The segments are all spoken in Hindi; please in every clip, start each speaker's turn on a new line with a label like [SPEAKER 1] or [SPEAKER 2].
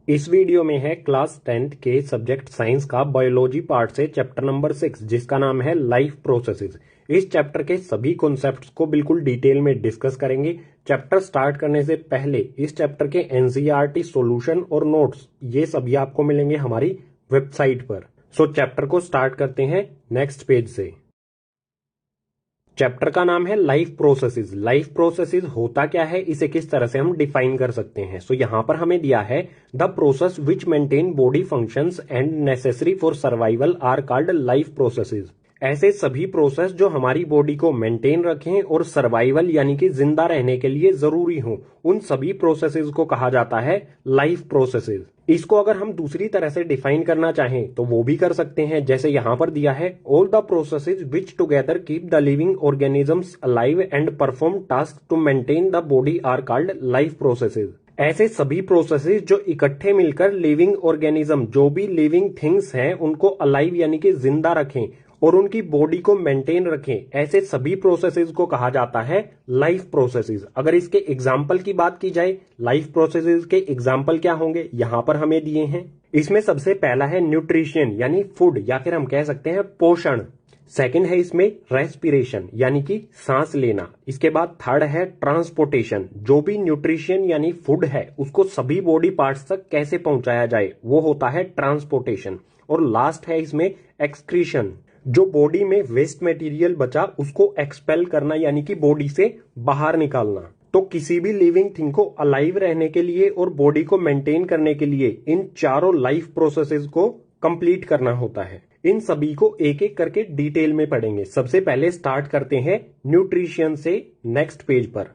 [SPEAKER 1] इस वीडियो में है क्लास 10th के सब्जेक्ट साइंस का बायोलॉजी पार्ट से चैप्टर नंबर 6 जिसका नाम है लाइफ प्रोसेसेस। इस चैप्टर के सभी कॉन्सेप्ट्स को बिल्कुल डिटेल में डिस्कस करेंगे। चैप्टर स्टार्ट करने से पहले इस चैप्टर के एनसीईआरटी सॉल्यूशन और नोट्स ये सभी आपको मिलेंगे हमारी वेबसाइट पर। सो चैप्टर को स्टार्ट करते हैं नेक्स्ट पेज से। चैप्टर का नाम है लाइफ प्रोसेसेस। लाइफ प्रोसेसेस होता क्या है, इसे किस तरह से हम डिफाइन कर सकते हैं। सो यहां पर हमें दिया है the process which maintain body functions and necessary for survival are called life processes. ऐसे सभी प्रोसेस जो हमारी बॉडी को मेंटेन रखें और सर्वाइवल यानी कि जिंदा रहने के लिए जरूरी हो, उन सभी प्रोसेसेस को कहा जाता है लाइफ प्रोसेसेस। इसको अगर हम दूसरी तरह से डिफाइन करना चाहें तो वो भी कर सकते हैं, जैसे यहां पर दिया है all the processes which together keep the living organisms alive and perform task to maintain the body are called life processes. ऐसे सभी प्रोसेसेस जो इकट्ठे मिलकर लिविंग ऑर्गेनिज्म, जो भी लिविंग थिंग्स हैं, उनको अलाइव यानी कि जिंदा रखें और उनकी बॉडी को मेंटेन रखें, ऐसे सभी प्रोसेसेस को कहा जाता है लाइफ प्रोसेसेस। अगर इसके एग्जाम्पल की बात की जाए, लाइफ प्रोसेसेस के एग्जाम्पल क्या होंगे यहां पर हमें दिए हैं। इसमें सबसे पहला है न्यूट्रिशन यानी फूड या फिर हम कह सकते हैं पोषण। सेकंड है इसमें रेस्पिरेशन यानी कि सांस लेना। इसके बाद थर्ड है ट्रांसपोर्टेशन, जो भी न्यूट्रिशन यानी फूड है उसको सभी बॉडी पार्ट्स तक कैसे पहुंचाया जाए, वो होता है ट्रांसपोर्टेशन। और लास्ट है इसमें एक्सक्रीशन, जो बॉडी में वेस्ट मटेरियल बचा उसको एक्सपेल करना यानी कि बॉडी से बाहर निकालना। तो किसी भी लिविंग थिंग को अलाइव रहने के लिए और बॉडी को मेंटेन करने के लिए इन चारों लाइफ प्रोसेसेस को कंप्लीट करना होता है। इन सभी को एक एक करके डिटेल में पढ़ेंगे। सबसे पहले स्टार्ट करते हैं न्यूट्रिशन से नेक्स्ट पेज पर।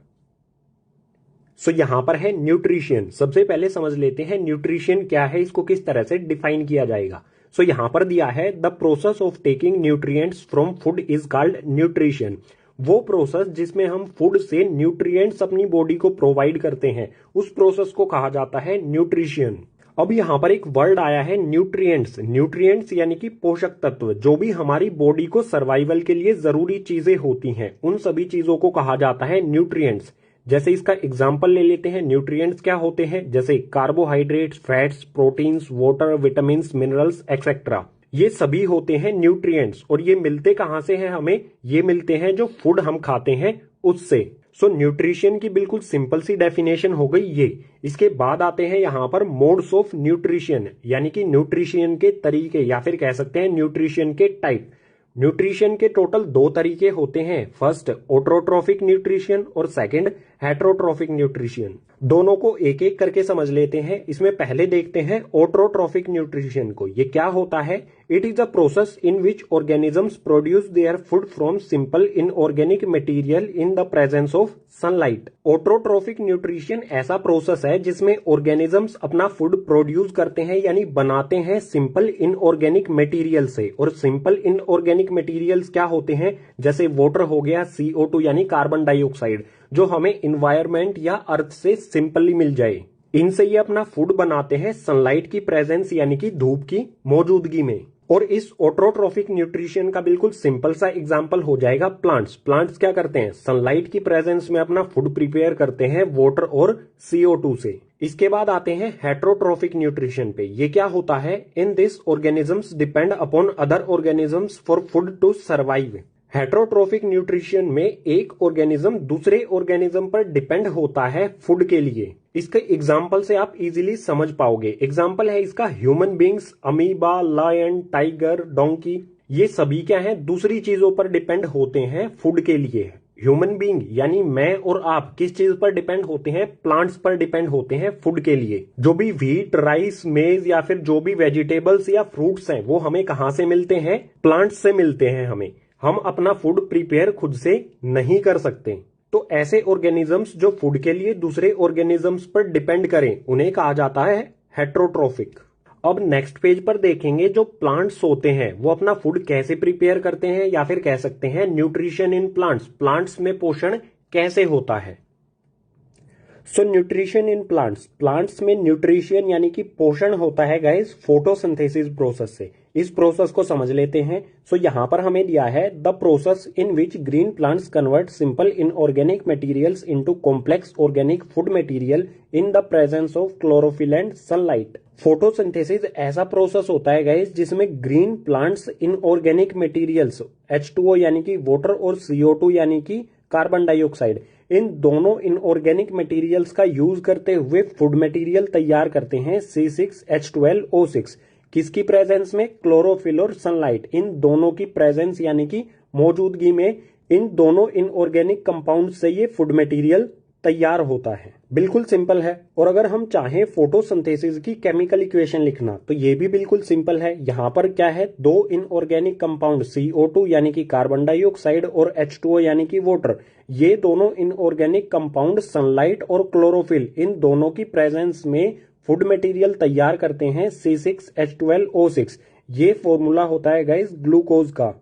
[SPEAKER 1] सो यहां पर है न्यूट्रिशन। सबसे पहले समझ लेते हैं न्यूट्रिशन क्या है, इसको किस तरह से डिफाइन किया जाएगा। सो यहां पर दिया है the process of taking nutrients from food is called nutrition. वो प्रोसेस जिसमें हम फूड से न्यूट्रिएंट्स अपनी बॉडी को प्रोवाइड करते हैं, उस प्रोसेस को कहा जाता है न्यूट्रिशन। अब यहां पर एक वर्ड आया है न्यूट्रिएंट्स। न्यूट्रिएंट्स यानी कि पोषक तत्व, जो भी हमारी बॉडी को सर्वाइवल के लिए जरूरी चीजें होती हैं, उन सभी चीजों को कहा जाता है न्यूट्रिएंट्स। जैसे इसका एग्जाम्पल ले लेते हैं, न्यूट्रिएंट्स क्या होते हैं, जैसे carbohydrates, fats, proteins, water, vitamin, minerals etcetera. ये सभी होते हैं न्यूट्रिएंट्स। और ये मिलते कहां से हैं हमें, ये मिलते हैं जो फूड हम खाते हैं उससे। सो न्यूट्रिशन की बिल्कुल सिंपल सी डेफिनेशन हो गई ये। इसके बाद आते हैं यहां पर मोड्स ऑफ न्यूट्रिशन यानी कि न्यूट्रिशन के तरीके या फिर कह सकते हैं न्यूट्रिशन के टाइप। न्यूट्रिशन के टोटल दो तरीके होते हैं, फर्स्ट ऑटोट्रोफिक न्यूट्रिशन और सेकंड हेटरोट्रोफिक न्यूट्रिशन। दोनों को एक एक करके समझ लेते हैं। इसमें पहले देखते हैं ऑटोट्रोफिक न्यूट्रिशन को। ये क्या होता है, it is a process in which organisms produce their food from simple inorganic material in the presence of sunlight. Autotrophic nutrition ऐसा प्रोसेस है जिसमें ऑर्गेनिजम्स अपना फूड प्रोड्यूस करते हैं यानी बनाते हैं सिंपल इनऑर्गेनिक मटेरियल से। और सिंपल इनऑर्गेनिक मटेरियल्स क्या होते हैं, जैसे वाटर हो गया, CO2 यानी कार्बन डाइऑक्साइड, जो हमें इन्वायरमेंट या अर्थ से सिंपली मिल जाए। इनसे ये अपना फूड बनाते हैं सनलाइट की प्रेजेंस यानी कि धूप की मौजूदगी में। और इस ऑटोट्रोफिक न्यूट्रिशन का बिल्कुल सिंपल सा एग्जांपल हो जाएगा प्लांट्स। प्लांट्स क्या करते हैं, सनलाइट की प्रेजेंस में अपना फूड प्रिपेयर करते हैं वाटर और CO2 से। इसके बाद आते हैं हेटरोट्रोफिक न्यूट्रिशन पे। ये क्या होता है, in this organisms depend upon other organisms for food to survive. Heterotrophic nutrition में एक ऑर्गेनिज्म दूसरे ऑर्गेनिज्म पर डिपेंड होता है फूड के लिए। इसके एग्जाम्पल से आप इजीली समझ पाओगे। एग्जाम्पल है इसका human beings, amoeba, lion, tiger, donkey. ये सभी क्या हैं, दूसरी चीजों पर डिपेंड होते हैं फूड के लिए। ह्यूमन बींग यानी मैं और आप किस चीज पर डिपेंड होते हैं, प्लांट्स पर डिपेंड होते हैं फूड के लिए। जो भी व्हीट, राइस, मेज या फिर जो भी वेजिटेबल्स या फ्रूट्स हैं, वो हमें कहां से मिलते हैं, प्लांट्स से मिलते हैं हमें। हम अपना फूड प्रिपेयर खुद से नहीं कर सकते। तो ऐसे ऑर्गेनिजम्स जो फूड के लिए दूसरे ऑर्गेनिजम्स पर डिपेंड करें, उन्हें कहा जाता है हेटरोट्रोफिक। अब नेक्स्ट पेज पर देखेंगे जो प्लांट्स होते हैं वो अपना फूड कैसे प्रिपेयर करते हैं, या फिर कह सकते हैं न्यूट्रिशन इन प्लांट्स, प्लांट्स में पोषण कैसे होता है। सो न्यूट्रिशन इन प्लांट्स, प्लांट्स में न्यूट्रिशन यानी कि पोषण होता है गाइस फोटोसिंथेसिस प्रोसेस से। इस प्रोसेस को समझ लेते हैं। सो यहां पर हमें दिया है the process in which green plants convert simple inorganic materials into complex organic food material in the presence of chlorophyll and sunlight. Photosynthesis ऐसा प्रोसेस होता है गाइस जिसमें green plants inorganic materials H2O यानी कि वाटर और CO2 यानी कि कार्बन डाइऑक्साइड, इन दोनों इनऑर्गेनिक मटेरियल्स का यूज करते हुए फूड मटेरियल तैयार करते हैं C6H12O6। किसकी प्रेजेंस में? क्लोरोफिल और सनलाइट, इन दोनों की प्रेजेंस यानी कि मौजूदगी में इन दोनों इनऑर्गेनिक कंपाउंड से ये फूड मटेरियल तैयार होता है। बिल्कुल सिंपल है। और अगर हम चाहें फोटोसिंथेसिस की केमिकल इक्वेशन लिखना तो ये भी बिल्कुल सिंपल है। यहां पर क्या है, दो इनऑर्गेनिक कंपाउंड CO2 यानी कि कार्बन डाइऑक्साइड और H2O यानी कि वाटर, ये दोनों इनऑर्गेनिक कंपाउंड सनलाइट और क्लोरोफिल, इन दोनों की प्रेजेंस में फूड मटेरियल तैयार करते हैं C6H12O6। ये फॉर्मूला होता है गाइस ग्लूकोज का।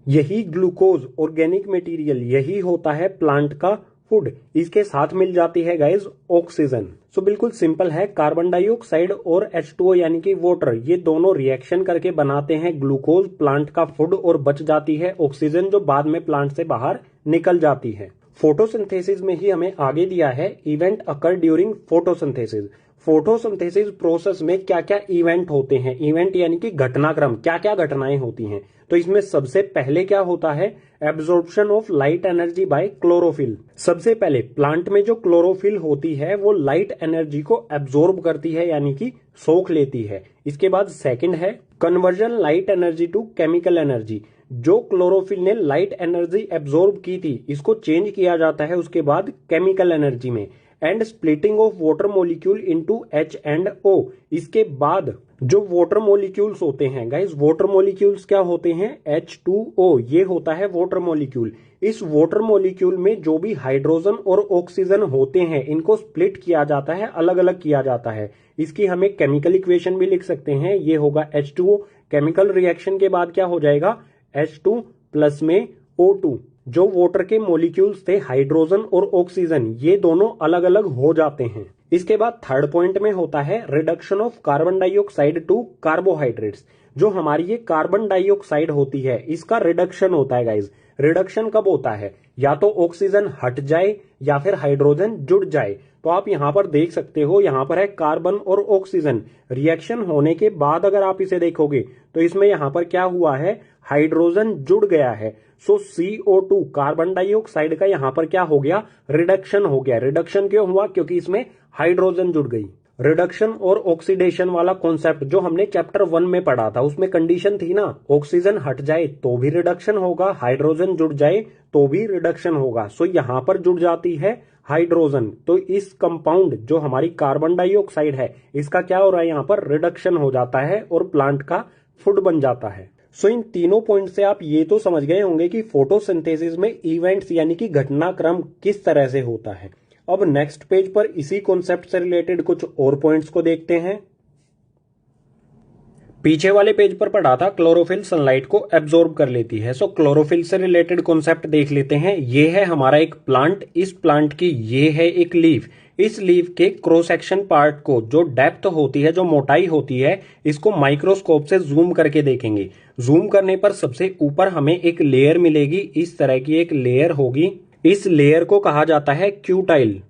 [SPEAKER 1] यही ग्लूकोज ऑर्गेनिक मटेरियल, यही होता है प्लांट का फूड। इसके साथ मिल जाती है गाइस ऑक्सीजन। सो बिल्कुल सिंपल है, कार्बन डाइऑक्साइड और H2O यानी कि वाटर, ये दोनों रिएक्शन करके बनाते हैं ग्लूकोज, प्लांट का फूड, और बच जाती है ऑक्सीजन जो बाद में प्लांट से बाहर निकल जाती है। फोटोसिंथेसिस में ही हमें आगे दिया है event occur during photosynthesis. Photosynthesis process में क्या क्या इवेंट होते हैं, इवेंट यानी कि घटनाक्रम, क्या क्या घटनाएं होती हैं। तो इसमें सबसे पहले क्या होता है, absorption of light energy by chlorophyll. सबसे पहले प्लांट में जो क्लोरोफिल होती है वो लाइट एनर्जी को एब्जॉर्ब करती है यानी कि सोख लेती है। इसके बाद सेकंड है conversion light energy to chemical energy. जो क्लोरोफिल ने लाइट एनर्जी एब्जॉर्ब की थी इसको चेंज किया जाता है उसके बाद केमिकल एनर्जी में। And splitting of water molecule into H and O। इसके बाद जो वाटर मॉलिक्यूल्स होते हैं गाइस, वाटर मॉलिक्यूल्स क्या होते हैं, H2O, ये होता है वाटर मॉलिक्यूल। इस वाटर मॉलिक्यूल में जो भी हाइड्रोजन और ऑक्सीजन होते हैं इनको स्प्लिट किया जाता है, अलग अलग किया जाता है। इसकी हमें केमिकल इक्वेशन भी लिख सकते हैं, ये होगा H2O। केमिकल रिएक्शन के बाद क्या हो जाएगा, H2 प्लस में O2। जो वाटर के मॉलिक्यूल्स थे हाइड्रोजन और ऑक्सीजन, ये दोनों अलग अलग हो जाते हैं। इसके बाद थर्ड पॉइंट में होता है reduction of carbon dioxide to carbohydrates. जो हमारी ये कार्बन डाइऑक्साइड होती है इसका रिडक्शन होता है गाइज। रिडक्शन कब होता है, या तो ऑक्सीजन हट जाए या फिर हाइड्रोजन जुड़ जाए। तो आप यहां पर देख सकते हो, यहां पर है कार्बन और ऑक्सीजन, रिएक्शन होने के बाद अगर आप इसे देखोगे तो इसमें यहां पर क्या हुआ है, हाइड्रोजन जुड़ गया है। सो CO2 कार्बन डाइऑक्साइड का यहां पर क्या हो गया, रिडक्शन हो गया। रिडक्शन क्यों हुआ, क्योंकि इसमें हाइड्रोजन जुड़ गई। रिडक्शन और ऑक्सीडेशन वाला कॉन्सेप्ट जो हमने चैप्टर 1 में पढ़ा था उसमें कंडीशन थी ना, ऑक्सीजन हट जाए तो भी रिडक्शन होगा, हाइड्रोजन जुड़ जाए तो भी रिडक्शन होगा। सो यहां पर जुड़ जाती है हाइड्रोजन, तो इस कंपाउंड जो हमारी कार्बन डाइऑक्साइड है इसका क्या हो रहा है, यहां पर रिडक्शन हो जाता है और प्लांट का फूड बन जाता है। सो इन तीनों पॉइंट से आप ये तो समझ गए होंगे कि फोटोसिंथेसिस में इवेंट्स यानी कि घटनाक्रम किस तरह से होता है। अब नेक्स्ट पेज पर इसी कॉन्सेप्ट से रिलेटेड कुछ और पॉइंट्स को देखते हैं। पीछे वाले पेज पर पढ़ा था क्लोरोफिल सनलाइट को एब्जॉर्ब कर लेती है। सो क्लोरोफिल से रिलेटेड कॉन्सेप्ट देख लेते हैं। ये है हमारा एक प्लांट, इस प्लांट की ये है एक लीफ। इस लीफ के क्रॉस सेक्शन पार्ट को जो डेप्थ होती है, जो मोटाई होती है, इसको माइक्रोस्कोप से जूम करके देखेंगे। जूम करने पर सबसे ऊपर हमें एक लेयर मिलेगी, इस तरह की एक लेयर होगी। इस लेयर को कहा जाता है क्यूटाइल।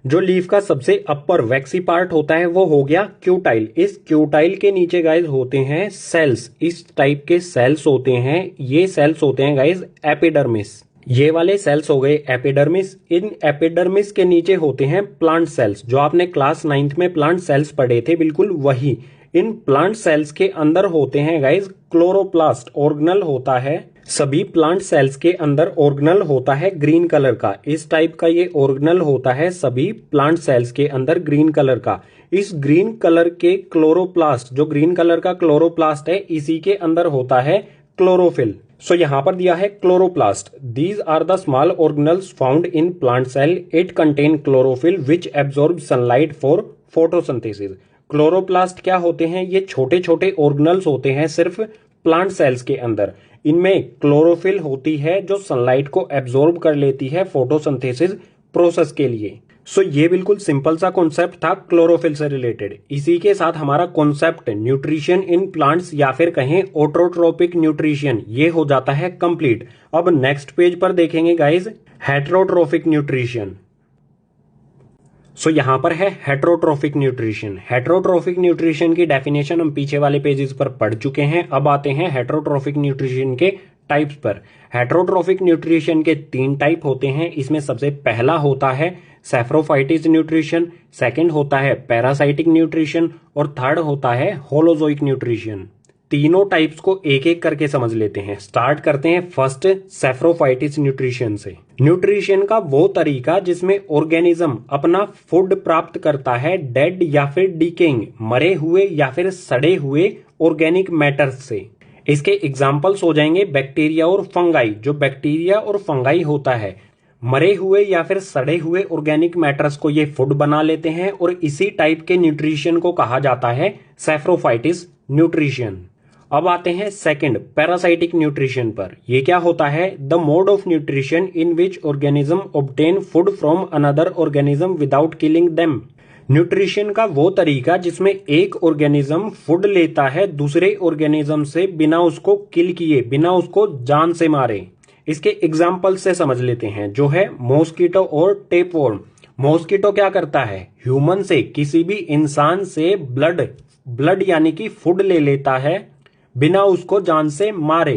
[SPEAKER 1] जो लीफ का सबसे अपर वैक्सी पार्ट होता है वो हो गया क्यूटाइल। इस क्यूटाइल के नीचे गाइज होते हैं सेल्स, इस टाइप के सेल्स होते हैं। ये सेल्स होते हैं गाइज एपिडर्मिस। ये वाले सेल्स हो गए एपिडर्मिस। इन एपिडर्मिस के नीचे होते हैं प्लांट सेल्स, जो आपने क्लास 9th में प्लांट सेल्स पढ़े थे, बिल्कुल वही। इन प्लांट सेल्स के अंदर होते हैं गाइज क्लोरोप्लास्ट, ऑर्गेनल होता है। सभी प्लांट सेल्स के अंदर ऑर्गेनल होता है ग्रीन कलर का, इस टाइप का ये ऑर्गेनल होता है सभी प्लांट सेल्स के अंदर ग्रीन कलर का। इस ग्रीन कलर के क्लोरोप्लास्ट, जो ग्रीन कलर का क्लोरोप्लास्ट है, इसी के अंदर होता है क्लोरोफिल। सो यहां पर दिया है chloroplast. These are the small organelles found in plant cell. It contain chlorophyll which absorb sunlight for photosynthesis. Chloroplast क्या होते हैं, ये छोटे छोटे ऑर्गेनल्स होते हैं सिर्फ प्लांट सेल्स के अंदर। इनमें क्लोरोफिल होती है जो सनलाइट को एब्जॉर्ब कर लेती है फोटोसिंथेसिस प्रोसेस के लिए। सो ये बिल्कुल सिंपल सा कॉन्सेप्ट था क्लोरोफिल से रिलेटेड। इसी के साथ हमारा कॉन्सेप्ट न्यूट्रिशन इन प्लांट्स या फिर कहें ऑटोट्रोपिक न्यूट्रिशन ये हो जाता है कंप्लीट। अब नेक्स्ट पेज पर देखेंगे गाइज हेटरोट्रोफिक न्यूट्रिशन। सो यहां पर है हेटरोट्रोफिक न्यूट्रिशन। हेटरोट्रोफिक न्यूट्रिशन की डेफिनेशन हम पीछे वाले पेजेस पर पढ़ चुके हैं। अब आते हैं हेटरोट्रोफिक न्यूट्रिशन के टाइप्स पर। हेटरोट्रोफिक न्यूट्रिशन के 3 टाइप होते हैं। इसमें सबसे पहला होता है सैप्रोफाइटिस न्यूट्रिशन, सेकंड होता है पैरासाइटिक न्यूट्रिशन और थर्ड होता है होलोजोइक न्यूट्रिशन। तीनों टाइप्स को एक एक करके समझ लेते हैं। स्टार्ट करते हैं फर्स्ट सैप्रोफाइटिस न्यूट्रिशन से। न्यूट्रिशन का वो तरीका जिसमें ऑर्गेनिज्म अपना फूड प्राप्त करता है डेड या फिर डिकेइंग, मरे हुए या फिर सड़े हुए ऑर्गेनिक मैटर्स से। इसके एग्जाम्पल्स हो जाएंगे बैक्टीरिया और फंगाई। जो बैक्टीरिया और फंगाई होता है, मरे हुए या फिर सड़े हुए ऑर्गेनिक मैटर्स को ये फूड बना लेते हैं और इसी टाइप के न्यूट्रिशन को कहा जाता है सैप्रोफाइटिस न्यूट्रिशन। अब आते हैं सेकंड पैरासाइटिक न्यूट्रिशन पर। यह क्या होता है? The mode of nutrition in which organism obtain food from another organism without killing them. Nutrition का वो तरीका जिसमें एक ऑर्गेनिज्म फूड लेता है दूसरे ऑर्गेनिज्म से बिना उसको किल किए, बिना उसको जान से मारे। इसके एग्जाम्पल से समझ लेते हैं, जो है मॉस्किटो और टेपवर्म। मॉस्किटो क्या करता है? ह्यूमन से, किसी भी इंसान से ब्लड यानी कि फूड ले लेता है बिना उसको जान से मारे।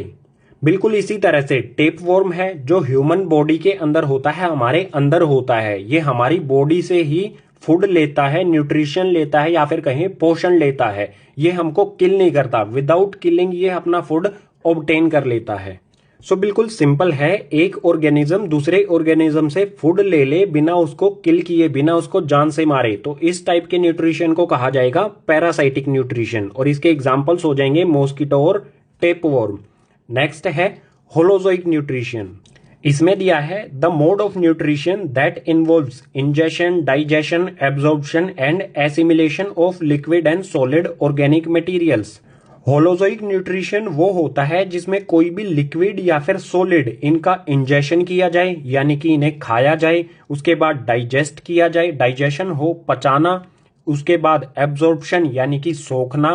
[SPEAKER 1] बिल्कुल इसी तरह से टेपवर्म है जो ह्यूमन बॉडी के अंदर होता है, हमारे अंदर होता है। ये हमारी बॉडी से ही फूड लेता है, न्यूट्रिशन लेता है या फिर कहें पोषण लेता है। ये हमको किल नहीं करता, विदाउट किलिंग ये अपना फूड ऑब्टेन कर लेता है। सो बिल्कुल सिंपल है, एक ऑर्गेनिज्म दूसरे ऑर्गेनिज्म से फूड ले ले बिना उसको किल किए, बिना उसको जान से मारे, तो इस टाइप के न्यूट्रिशन को कहा जाएगा पैरासाइटिक न्यूट्रिशन। और इसके एग्जांपल्स हो जाएंगे मॉस्किटो और टेपवर्म। नेक्स्ट है होलोजोइक न्यूट्रिशन। इसमें दिया है the mode of nutrition that involves ingestion, digestion, absorption and assimilation of liquid and solid organic materials. Holozoic nutrition वो होता है जिसमें कोई भी लिक्विड या फिर सॉलिड इनका इंजेशन किया जाए यानी कि इन्हें खाया जाए, उसके बाद डाइजेस्ट किया जाए, डाइजेशन हो पचाना, उसके बाद एब्जॉर्प्शन यानी कि सोखना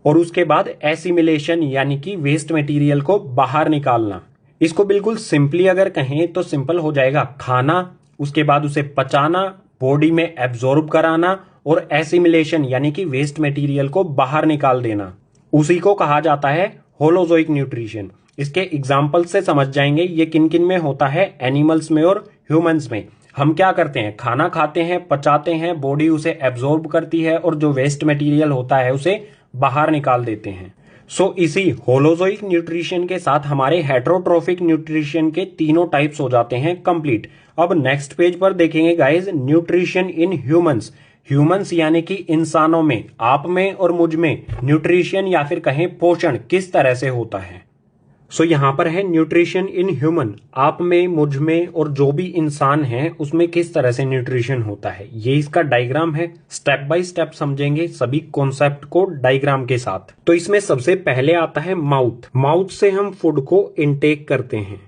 [SPEAKER 1] और उसके बाद एसिमिलेशन यानी कि वेस्ट मटेरियल को बाहर निकालना। इसको बिल्कुल सिंपली अगर कहें तो सिंपल हो जाएगा खाना, उसके बाद उसे पचाना, बॉडी में एब्जॉर्ब कराना और एसिमिलेशन यानी कि वेस्ट मटेरियल को बाहर निकाल देना। उसी को कहा जाता है होलोजोइक न्यूट्रिशन। इसके एग्जाम्पल से समझ जाएंगे ये किन किन में होता है, एनिमल्स में और ह्यूमंस में। हम क्या करते हैं? खाना खाते हैं, पचाते हैं, बॉडी उसे एब्जॉर्ब करती है और जो वेस्ट मटेरियल होता है उसे बाहर निकाल देते हैं। सो इसी होलोजोइक न्यूट्रिशन के साथ हमारे हेटरोट्रोफिक न्यूट्रिशन के तीनों टाइप्स हो जाते हैं कंप्लीट। अब नेक्स्ट पेज पर देखेंगे guys nutrition in humans. Humans यानी कि इंसानों में, आप में और मुझ में न्यूट्रिशन या फिर कहें पोषण किस तरह से होता है। सो यहां पर है न्यूट्रिशन इन ह्यूमन, आप में, मुझ में और जो भी इंसान है उसमें किस तरह से न्यूट्रिशन होता है। ये इसका डायग्राम है, स्टेप बाय स्टेप समझेंगे सभी कॉन्सेप्ट को डायग्राम के साथ। तो इसमें सबसे पहले आता है माउथ। माउथ से हम फूड को इनटेक करते हैं।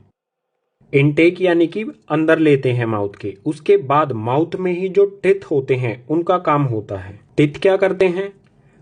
[SPEAKER 1] इनटेक यानी कि अंदर लेते हैं माउथ के। उसके बाद माउथ में ही जो टिथ होते हैं उनका काम होता है। टिथ क्या करते हैं?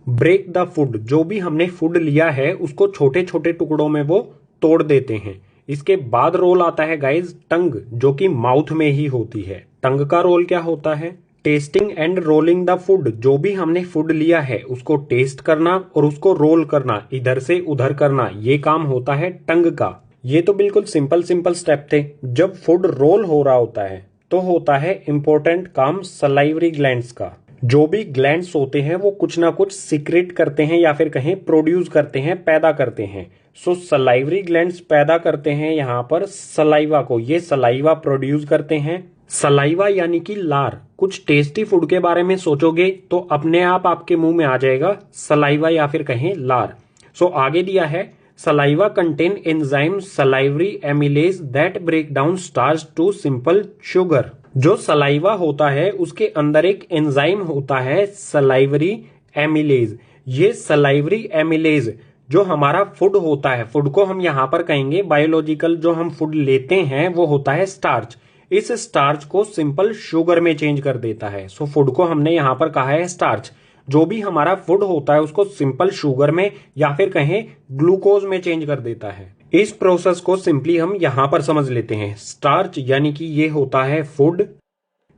[SPEAKER 1] Break the food. जो भी हमने फूड लिया है उसको छोटे छोटे टुकड़ों में वो तोड़ देते हैं। इसके बाद रोल आता है गाइज टंग, जो कि माउथ में ही होती है। टंग का रोल क्या होता है? Testing and rolling the food. जो भी हमने फूड लिया है उसको टेस्ट करना और उसको रोल करना, इधर से उधर करना, ये काम होता है टंग का। ये तो बिल्कुल सिंपल स्टेप थे। जब फूड रोल हो रहा होता है तो होता है इंपॉर्टेंट काम सलाइवरी ग्लैंड्स का। जो भी ग्लैंड्स होते हैं वो कुछ ना कुछ सीक्रेट करते हैं या फिर कहें प्रोड्यूस करते हैं, पैदा करते हैं। सो सलाइवरी ग्लैंड्स पैदा करते हैं यहाँ पर सलाइवा को। ये सलाइवा प्रोड्यूस करते हैं। सलाइवा यानी कि लार। कुछ टेस्टी फूड के बारे में सोचोगे तो अपने आप आपके मुंह में आ जाएगा सलाइवा या फिर कहें लार। सो आगे दिया है saliva contain enzyme salivary amylase that break down starch to simple sugar. जो सलाइवा होता है उसके अंदर एक एंजाइम होता है सलाइवरी एमिलेज। ये सलाइवरी एमिलेज जो हमारा फूड होता है, फूड को हम यहाँ पर कहेंगे बायोलॉजिकल जो हम फूड लेते हैं वो होता है स्टार्च। इस स्टार्च को सिंपल शुगर में चेंज कर देता है। सो फूड को हमने यहाँ पर कहा है स्टार्च। जो भी हमारा फूड होता है उसको सिंपल शुगर में या फिर कहें ग्लूकोज में चेंज कर देता है। इस प्रोसेस को सिंपली हम यहां पर समझ लेते हैं। स्टार्च यानी कि ये होता है फूड।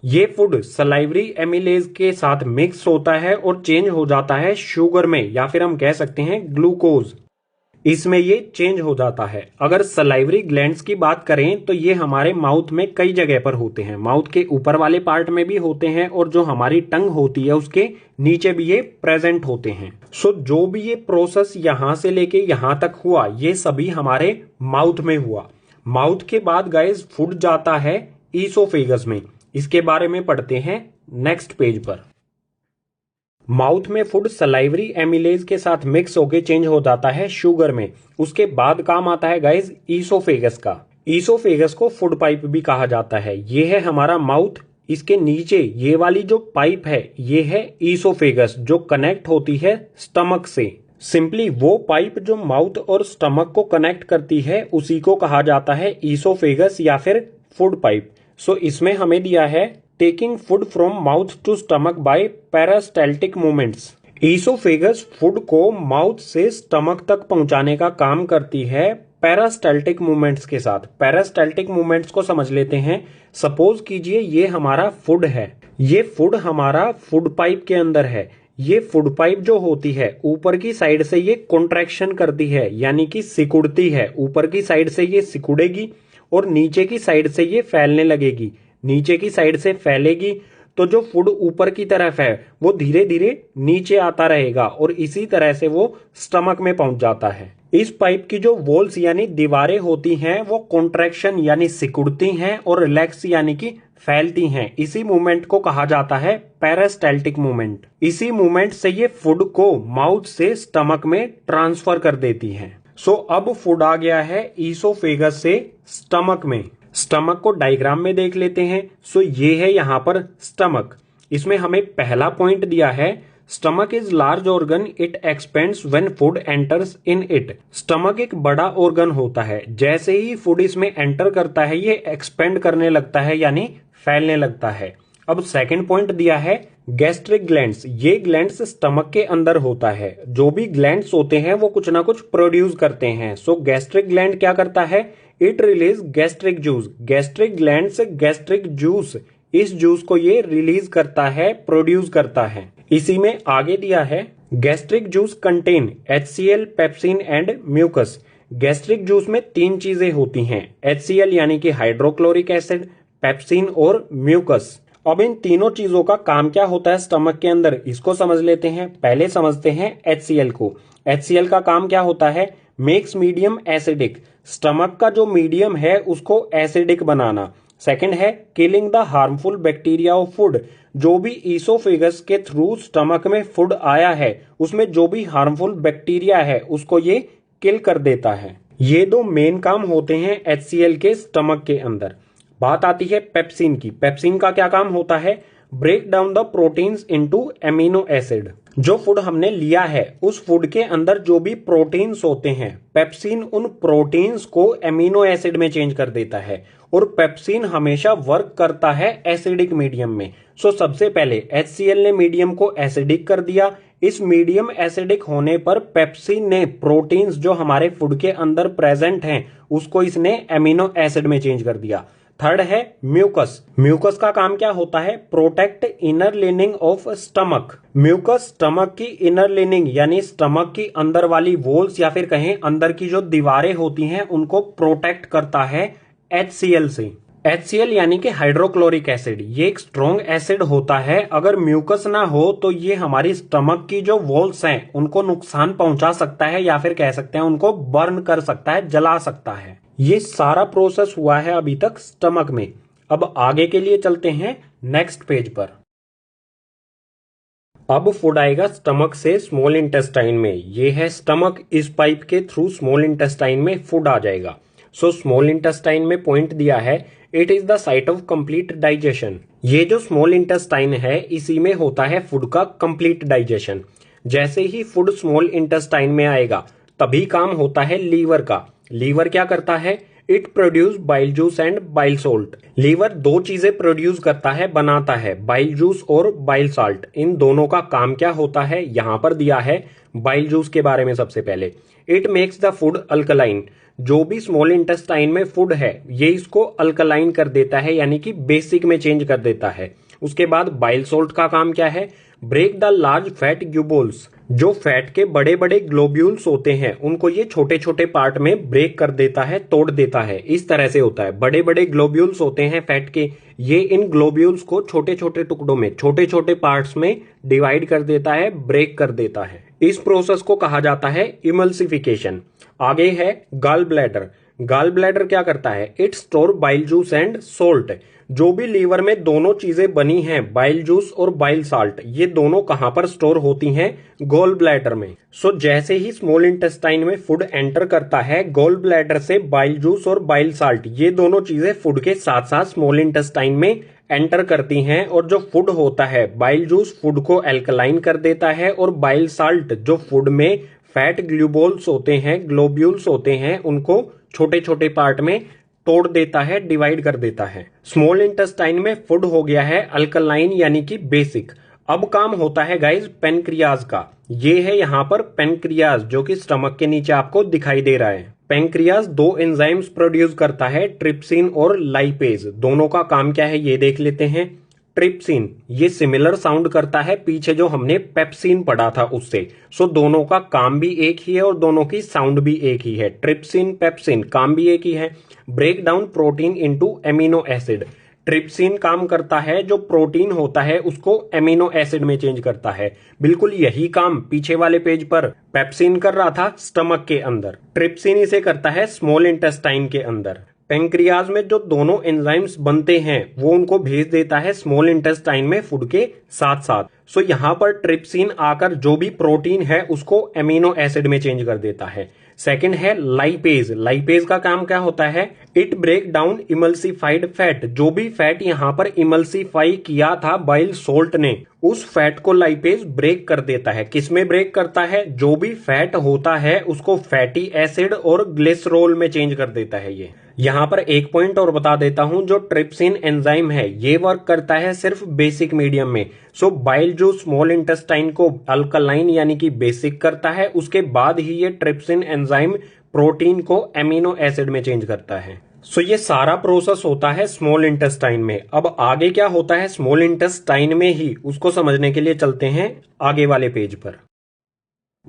[SPEAKER 1] ये फूड सलाइवरी एमिलेज के साथ मिक्स होता है और चेंज हो जाता है शुगर में या फिर हम कह सकते हैं ग्लूकोज। इसमें ये चेंज हो जाता है। अगर सलाइवरी ग्लैंड्स की बात करें तो ये हमारे माउथ में कई जगह पर होते हैं। माउथ के ऊपर वाले पार्ट में भी होते हैं और जो हमारी टंग होती है उसके नीचे भी ये प्रेजेंट होते हैं। सो जो भी ये प्रोसेस यहां से लेके यहां तक हुआ ये सभी हमारे माउथ में हुआ। माउथ के बाद गाइस फूड जाता है ईसोफेगस में। इसके बारे में पढ़ते हैं नेक्स्ट पेज पर। माउथ में फूड सलाइवरी एमिलेज के साथ मिक्स होके चेंज हो जाता है शुगर में। उसके बाद काम आता है गाइस ईसोफेगस का। ईसोफेगस को फूड पाइप भी कहा जाता है। ये है हमारा माउथ। इसके नीचे ये वाली जो पाइप है ये है ईसोफेगस जो कनेक्ट होती है स्टमक से। सिंपली वो पाइप जो माउथ और स्टमक को कनेक्ट करती है उसी को कहा जाता है ईसोफेगस या फिर फूड पाइप। सो इसमें हमें दिया है taking food from mouth to stomach by peristaltic movements. Oesophagus food को माउथ से स्टमक तक पहुंचाने का काम करती है पेरिस्टाल्टिक मूवमेंट्स के साथ। पेरिस्टाल्टिक मूवमेंट्स को समझ लेते हैं। सपोज कीजिए ये हमारा फूड है। ये फूड हमारा फूड पाइप के अंदर है। ये फूड पाइप जो होती है ऊपर की साइड से ये कॉन्ट्रैक्शन करती है यानी कि सिकुड़ती है। ऊपर की साइड से ये सिकुड़ेगी और नीचे की साइड से ये फैलने लगेगी। नीचे की साइड से फैलेगी तो जो फूड ऊपर की तरफ है वो धीरे धीरे नीचे आता रहेगा और इसी तरह से वो स्टमक में पहुंच जाता है। इस पाइप की जो वॉल्स यानी दीवारें होती हैं वो कॉन्ट्रैक्शन यानी सिकुड़ती हैं और रिलैक्स यानी कि फैलती हैं। इसी मूवमेंट को कहा जाता है पेरिस्टाल्टिक मूवमेंट। इसी मूवमेंट से ये फूड को माउथ से स्टमक में ट्रांसफर कर देती हैं। सो अब फूड आ गया है ईसोफेगस से स्टमक में। स्टमक को डायग्राम में देख लेते हैं। सो ये है यहाँ पर स्टमक। इसमें हमें पहला पॉइंट दिया है stomach is large organ it expends when food enters in it. Stomach एक बड़ा ऑर्गन होता है। जैसे ही फूड इसमें एंटर करता है ये एक्सपेंड करने लगता है यानी फैलने लगता है। अब सेकंड पॉइंट दिया है गैस्ट्रिक ग्लैंड्स। ये ग्लैंड्स स्टमक के अंदर होता है। जो भी ग्लैंड्स होते हैं वो कुछ ना कुछ प्रोड्यूस करते हैं। सो गैस्ट्रिक ग्लैंड क्या करता है? It release gastric juice. Gastric gland से गैस्ट्रिक जूस, इस जूस को ये रिलीज करता है, प्रोड्यूस करता है। इसी में आगे दिया है gastric juice contain HCl, pepsin and mucus. Gastric juice में तीन चीजें होती हैं, HCl यानी कि हाइड्रोक्लोरिक एसिड, पेप्सिन और म्यूकस। अब इन तीनों चीजों का काम क्या होता है स्टमक के अंदर, इसको समझ लेते हैं। पहले समझते हैं HCl को। HCl का काम क्या होता है? Makes medium acidic. स्टमक का जो मीडियम है उसको एसिडिक बनाना। सेकंड है killing the harmful bacteria of food. जो भी ईसोफेगस के थ्रू स्टमक में फूड आया है उसमें जो भी हार्मफुल बैक्टीरिया है उसको ये किल कर देता है। ये दो मेन काम होते हैं HCl के स्टमक के अंदर। बात आती है पेप्सिन की। पेप्सिन का क्या काम होता है? Break down the proteins into amino acid. जो फूड हमने लिया है उस फूड के अंदर जो भी प्रोटीन्स होते हैं, पेप्सिन उन प्रोटीन्स को एमिनो एसिड में चेंज कर देता है और पेप्सिन हमेशा वर्क करता है एसिडिक मीडियम में। सो सबसे पहले HCl ने मीडियम को एसिडिक कर दिया। इस मीडियम एसिडिक होने पर पेप्सिन ने प्रोटीन्स जो हमारे फूड के अंदर प्रेजेंट हैं उसको इसने एमिनो एसिड में चेंज कर दिया। थर्ड है म्यूकस। म्यूकस का काम क्या होता है? Protect inner lining of stomach. Mucus stomach की इनर लिनिंग यानी स्टमक की अंदर वाली वॉल्स या फिर कहें अंदर की जो दीवारें होती हैं उनको प्रोटेक्ट करता है HCl से। HCl यानी कि हाइड्रोक्लोरिक एसिड। ये एक स्ट्रॉन्ग एसिड होता है। अगर म्यूकस ना हो तो ये हमारी स्टमक की जो वॉल्स हैं उनको नुकसान पहुंचा सकता है या फिर कह सकते हैं उनको बर्न कर सकता है, जला सकता है। ये सारा प्रोसेस हुआ है अभी तक स्टमक में। अब आगे के लिए चलते हैं नेक्स्ट पेज पर। अब फूड आएगा स्टमक से स्मॉल इंटेस्टाइन में। ये है स्टमक। इस पाइप के थ्रू स्मॉल इंटेस्टाइन में फूड आ जाएगा। सो स्मॉल इंटेस्टाइन में पॉइंट दिया है it is the site of complete digestion. ये जो स्मॉल इंटेस्टाइन है इसी में होता है फूड का कंप्लीट डाइजेशन। जैसे ही फूड स्मॉल इंटेस्टाइन में आएगा तभी काम होता है लीवर का। लीवर क्या करता है? It produce bile juice and bile salt. Liver दो चीजें प्रोड्यूस करता है, बनाता है, बाइल जूस और बाइल साल्ट। इन दोनों का काम क्या होता है यहां पर दिया है बाइल जूस के बारे में। सबसे पहले it makes the food alkaline. जो भी स्मॉल इंटेस्टाइन में फूड है ये इसको अल्कलाइन कर देता है, यानी कि बेसिक में चेंज कर देता है। उसके बाद बाइल सॉल्ट का काम क्या है? Break the large fat globules. जो फैट के बड़े बड़े ग्लोब्यूल्स होते हैं उनको ये छोटे छोटे पार्ट में ब्रेक कर देता है, तोड़ देता है। इस तरह से होता है, बड़े बड़े ग्लोब्यूल्स होते हैं फैट के, ये इन ग्लोब्यूल्स को छोटे छोटे टुकड़ों में, छोटे छोटे पार्ट्स में डिवाइड कर देता है, ब्रेक कर देता है। इस प्रोसेस को कहा जाता है इमल्सिफिकेशन। आगे है गॉल ब्लैडर। गॉल ब्लैडर क्या करता है? It store bile juice and salt. जो भी लीवर में दोनों चीजें बनी हैं, बाइल जूस और बाइल साल्ट, ये दोनों कहां पर स्टोर होती हैं? गॉल ब्लैडर में। सो जैसे ही स्मॉल इंटेस्टाइन में फूड एंटर करता है, गॉल ब्लैडर से बाइल जूस और बाइल साल्ट ये दोनों चीजें फूड के साथ साथ स्मॉल इंटेस्टाइन में एंटर करती हैं। और जो फूड होता है, बाइल जूस फूड को एल्कलाइन कर देता है और बाइल साल्ट जो फूड में फैट ग्लूबोल्स होते हैं, ग्लोब्यूल्स होते हैं, उनको छोटे छोटे पार्ट में तोड़ देता है, डिवाइड कर देता है। स्मॉल इंटेस्टाइन में फूड हो गया है अल्कलाइन यानी कि बेसिक। अब काम होता है गाइज पेनक्रियाज का। ये है यहाँ पर पेनक्रियाज जो कि स्टमक के नीचे आपको दिखाई दे रहा है। पेनक्रियाज दो एंजाइम्स प्रोड्यूस करता है, ट्रिप्सिन और लाइपेज। दोनों का काम क्या है ये देख लेते हैं। ट्रिप्सिन ये सिमिलर साउंड करता है पीछे जो हमने पेप्सिन पढ़ा था उससे। सो दोनों का काम भी एक ही है और दोनों की साउंड भी एक ही है। ट्रिप्सिन पेप्सिन काम भी एक ही है। Break down protein into amino acid. Trypsin काम करता है, जो प्रोटीन होता है उसको एमिनो एसिड में चेंज करता है। बिल्कुल यही काम पीछे वाले पेज पर पेप्सिन कर रहा था स्टमक के अंदर, ट्रिप्सिन इसे करता है स्मॉल इंटेस्टाइन के अंदर। पेंक्रियाज में जो दोनों एंजाइम्स बनते हैं वो उनको भेज देता है स्मॉल इंटेस्टाइन में फूड के साथ साथ। सो यहाँ पर ट्रिप्सिन आकर जो भी प्रोटीन है उसको एमिनो एसिड में चेंज कर देता है। सेकंड है लाइपेज। लाइपेज का काम क्या होता है? It break down emulsified fat. जो भी फैट यहाँ पर इमल्सिफाई किया था बाइल सोल्ट ने, उस फैट को लाइपेज ब्रेक कर देता है। किसमें ब्रेक करता है? जो भी फैट होता है उसको फैटी एसिड और ग्लिसरॉल में चेंज कर देता है ये। यहाँ पर एक पॉइंट और बता देता हूं, जो ट्रिप्सिन एंजाइम है ये वर्क करता है सिर्फ बेसिक मीडियम में। सो बाइल जो स्मॉल इंटेस्टाइन को अल्कलाइन यानी कि बेसिक करता है, उसके बाद ही ये ट्रिप्सिन एंजाइम प्रोटीन को एमिनो एसिड में चेंज करता है। सो ये सारा प्रोसेस होता है स्मॉल इंटेस्टाइन में। अब आगे क्या होता है स्मॉल इंटेस्टाइन में ही, उसको समझने के लिए चलते हैं आगे वाले पेज पर।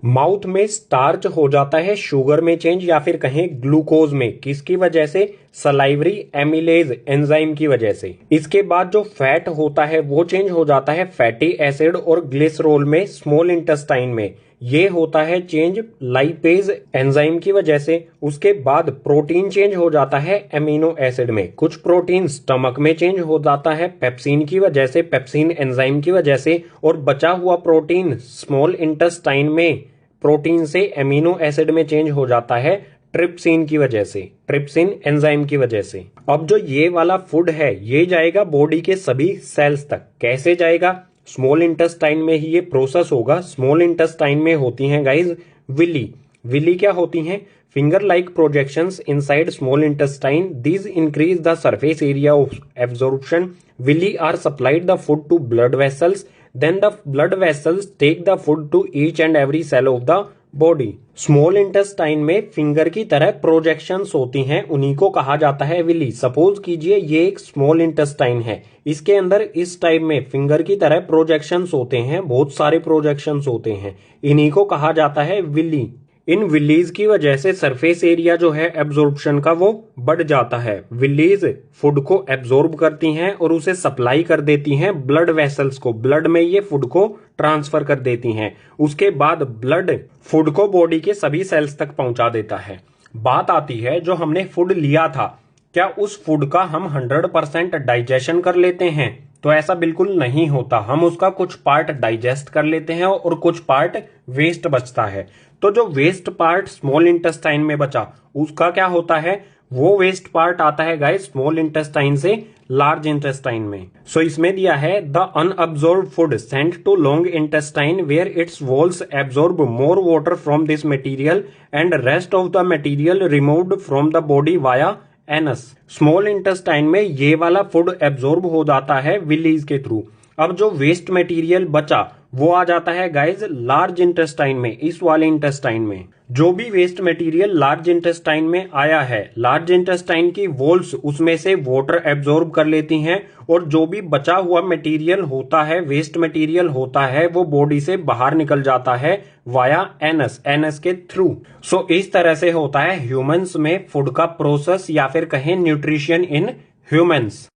[SPEAKER 1] माउथ में स्टार्च हो जाता है शुगर में चेंज, या फिर कहें ग्लूकोज में। किसकी वजह से? सलाइवरी एमिलेज एंजाइम की वजह से। इसके बाद जो फैट होता है वो चेंज हो जाता है फैटी एसिड और ग्लिसरॉल में स्मॉल इंटेस्टाइन में। ये होता है चेंज लाइपेज एंजाइम की वजह से। उसके बाद प्रोटीन चेंज हो जाता है एमिनो एसिड में। कुछ प्रोटीन स्टमक में चेंज हो जाता है पेप्सिन की वजह से, पेप्सिन एंजाइम की वजह से। और बचा हुआ प्रोटीन स्मॉल इंटेस्टाइन में प्रोटीन से एमिनो एसिड में चेंज हो जाता है ट्रिप्सिन की वजह से, ट्रिप्सिन एंजाइम की वजह से। अब जो ये वाला फूड है ये जाएगा बॉडी के सभी सेल्स तक। कैसे जाएगा? स्मॉल इंटेस्टाइन में ही ये प्रोसेस होगा। स्मॉल इंटेस्टाइन में होती हैं गाइज विली। विली क्या होती हैं? Finger like projections inside small intestine. These increase the surface area of absorption. Villi are supplied the food to blood vessels, then the blood vessels take the food to each and every cell of the body। Small intestine में फिंगर की तरह प्रोजेक्शंस होती हैं, उन्हीं को कहा जाता है विली। सपोज कीजिए ये एक स्मॉल इंटेस्टाइन है, इसके अंदर इस टाइप में फिंगर की तरह प्रोजेक्शंस होते हैं, बहुत सारे प्रोजेक्शंस होते हैं, इन्हीं को कहा जाता है विली। इन विलीज की वजह से सरफेस एरिया जो है एब्जॉर्प्शन का वो बढ़ जाता है। विलीज फूड को एब्जॉर्ब करती हैं और उसे सप्लाई कर देती हैं ब्लड वेसल्स को। ब्लड में ये फूड को ट्रांसफर कर देती हैं। उसके बाद ब्लड फूड को बॉडी के सभी सेल्स तक पहुंचा देता है। बात आती है जो हमने फूड लिया था, क्या उस फूड का हम 100% डाइजेशन कर लेते हैं? तो ऐसा बिल्कुल नहीं होता। हम उसका कुछ पार्ट डाइजेस्ट कर लेते हैं और कुछ पार्ट वेस्ट बचता है। तो जो वेस्ट पार्ट स्मॉल इंटेस्टाइन में बचा उसका क्या होता है? वो वेस्ट पार्ट आता है गाइस स्मॉल इंटेस्टाइन से लार्ज इंटेस्टाइन में। सो इसमें दिया है the unabsorbed food sent to long intestine where its walls absorb more water from this material and rest of the material removed from the body via anus. Small intestine में ये वाला फूड एब्सॉर्ब हो जाता है विलीज के थ्रू। अब जो वेस्ट मटेरियल बचा वो आ जाता है गाइज लार्ज इंटेस्टाइन में, इस वाले इंटेस्टाइन में। जो भी वेस्ट मटेरियल लार्ज इंटेस्टाइन में आया है, लार्ज इंटेस्टाइन की वॉल्स उसमें से वाटर एब्सॉर्ब कर लेती हैं और जो भी बचा हुआ मटेरियल होता है, वेस्ट मटेरियल होता है, वो बॉडी से बाहर निकल जाता है वाया एनस, एनस के थ्रू। सो इस तरह से होता है ह्यूमंस में फूड का प्रोसेस या फिर कहें न्यूट्रिशन इन ह्यूमंस।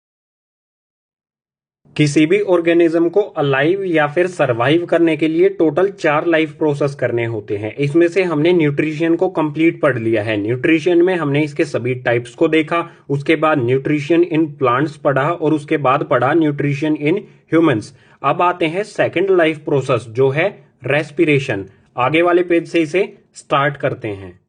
[SPEAKER 1] किसी भी ऑर्गेनिज्म को अलाइव या फिर सरवाइव करने के लिए टोटल 4 लाइफ प्रोसेस करने होते हैं। इसमें से हमने न्यूट्रिशन को कंप्लीट पढ़ लिया है। न्यूट्रिशन में हमने इसके सभी टाइप्स को देखा, उसके बाद न्यूट्रिशन इन प्लांट्स पढ़ा और उसके बाद पढ़ा न्यूट्रिशन इन ह्यूमंस। अब आते हैं सेकंड लाइफ प्रोसेस जो है रेस्पिरेशन। आगे वाले पेज से इसे स्टार्ट करते हैं।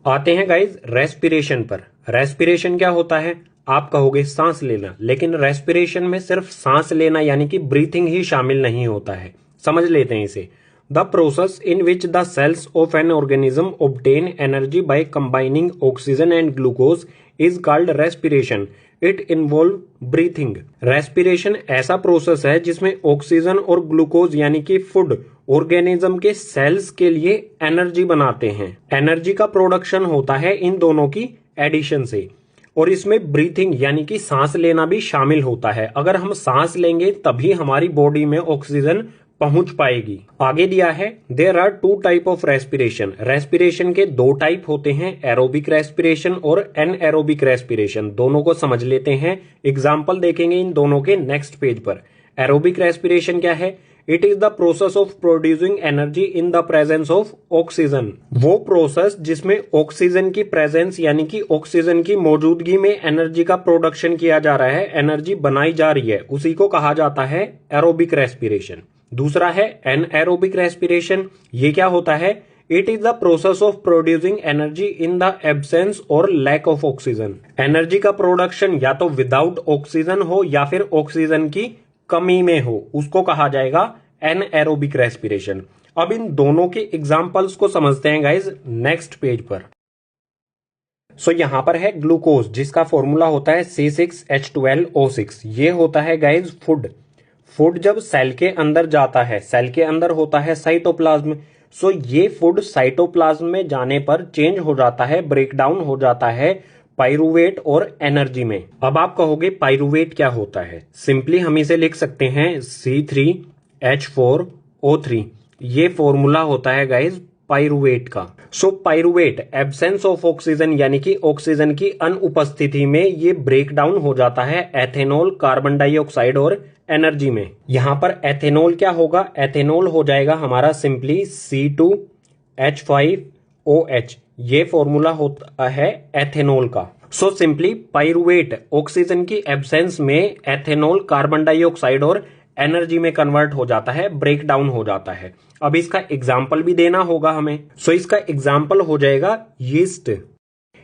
[SPEAKER 1] आते हैं गाइज रेस्पिरेशन पर। रेस्पिरेशन क्या होता है? आप कहोगे सांस लेना, लेकिन रेस्पिरेशन में सिर्फ सांस लेना यानी कि ब्रीथिंग ही शामिल नहीं होता है। समझ लेते हैं इसे। The process in which the cells of an organism obtain energy by combining oxygen and glucose is called respiration. It involve breathing. Respiration ऐसा प्रोसेस है जिसमें ऑक्सीजन और ग्लूकोज यानी कि फूड ऑर्गेनिज्म के सेल्स के लिए एनर्जी बनाते हैं। एनर्जी का प्रोडक्शन होता है इन दोनों की एडिशन से, और इसमें ब्रीथिंग यानी कि सांस लेना भी शामिल होता है। अगर हम सांस लेंगे तभी हमारी बॉडी में ऑक्सीजन पहुंच पाएगी। आगे दिया है there are 2 type of respiration. Respiration के 2 टाइप होते हैं, एरोबिक रेस्पिरेशन और एनएरोबिक रेस्पिरेशन। दोनों को समझ लेते हैं। एग्जाम्पल देखेंगे इन दोनों के नेक्स्ट पेज पर। एरोबिक रेस्पिरेशन क्या है? It is the process of producing energy in the presence of oxygen. वो प्रोसेस जिसमें ऑक्सीजन की प्रेजेंस यानी कि ऑक्सीजन की मौजूदगी में एनर्जी का प्रोडक्शन किया जा रहा है, एनर्जी बनाई जा रही है, उसी को कहा जाता है एरोबिक रेस्पिरेशन। दूसरा है एनएरोबिक रेस्पिरेशन। ये क्या होता है? It is the process of producing energy in the absence और लैक ऑफ ऑक्सीजन। एनर्जी का प्रोडक्शन या तो विदाउट ऑक्सीजन हो या फिर ऑक्सीजन की कमी में हो, उसको कहा जाएगा एनएरोबिक रेस्पिरेशन। अब इन दोनों के एग्जांपल्स को समझते हैं गाइज नेक्स्ट पेज पर। सो यहां पर है ग्लूकोज जिसका फॉर्मूला होता है C6H12O6। ये होता है गाइज फूड। फूड जब सेल के अंदर जाता है, सेल के अंदर होता है साइटोप्लाज्म। सो ये फूड साइटोप्लाज्म में जाने पर चेंज हो जाता है, ब्रेक डाउन हो जाता है पाइरूवेट और एनर्जी में। अब आप कहोगे पाइरूवेट क्या होता है? सिंपली हम इसे लिख सकते हैं C3H4O3। ये फॉर्मूला होता है गाइज पाइरूवेट का। सो पाइरूवेट एब्सेंस ऑफ ऑक्सीजन यानी कि ऑक्सीजन की अनुपस्थिति में ये ब्रेक डाउन हो जाता है एथेनॉल, कार्बन डाइऑक्साइड और एनर्जी में। यहां पर एथेनॉल क्या होगा? एथेनॉल हो जाएगा हमारा सिंपली C2H5OH। ये फॉर्मूला होता है एथेनॉल का। सो सिंपली पाइरूवेट ऑक्सीजन की एब्सेंस में एथेनॉल, कार्बन डाइऑक्साइड और एनर्जी में कन्वर्ट हो जाता है, ब्रेक डाउन हो जाता है। अब इसका एग्जाम्पल भी देना होगा हमें। सो इसका एग्जाम्पल हो जाएगा यीस्ट।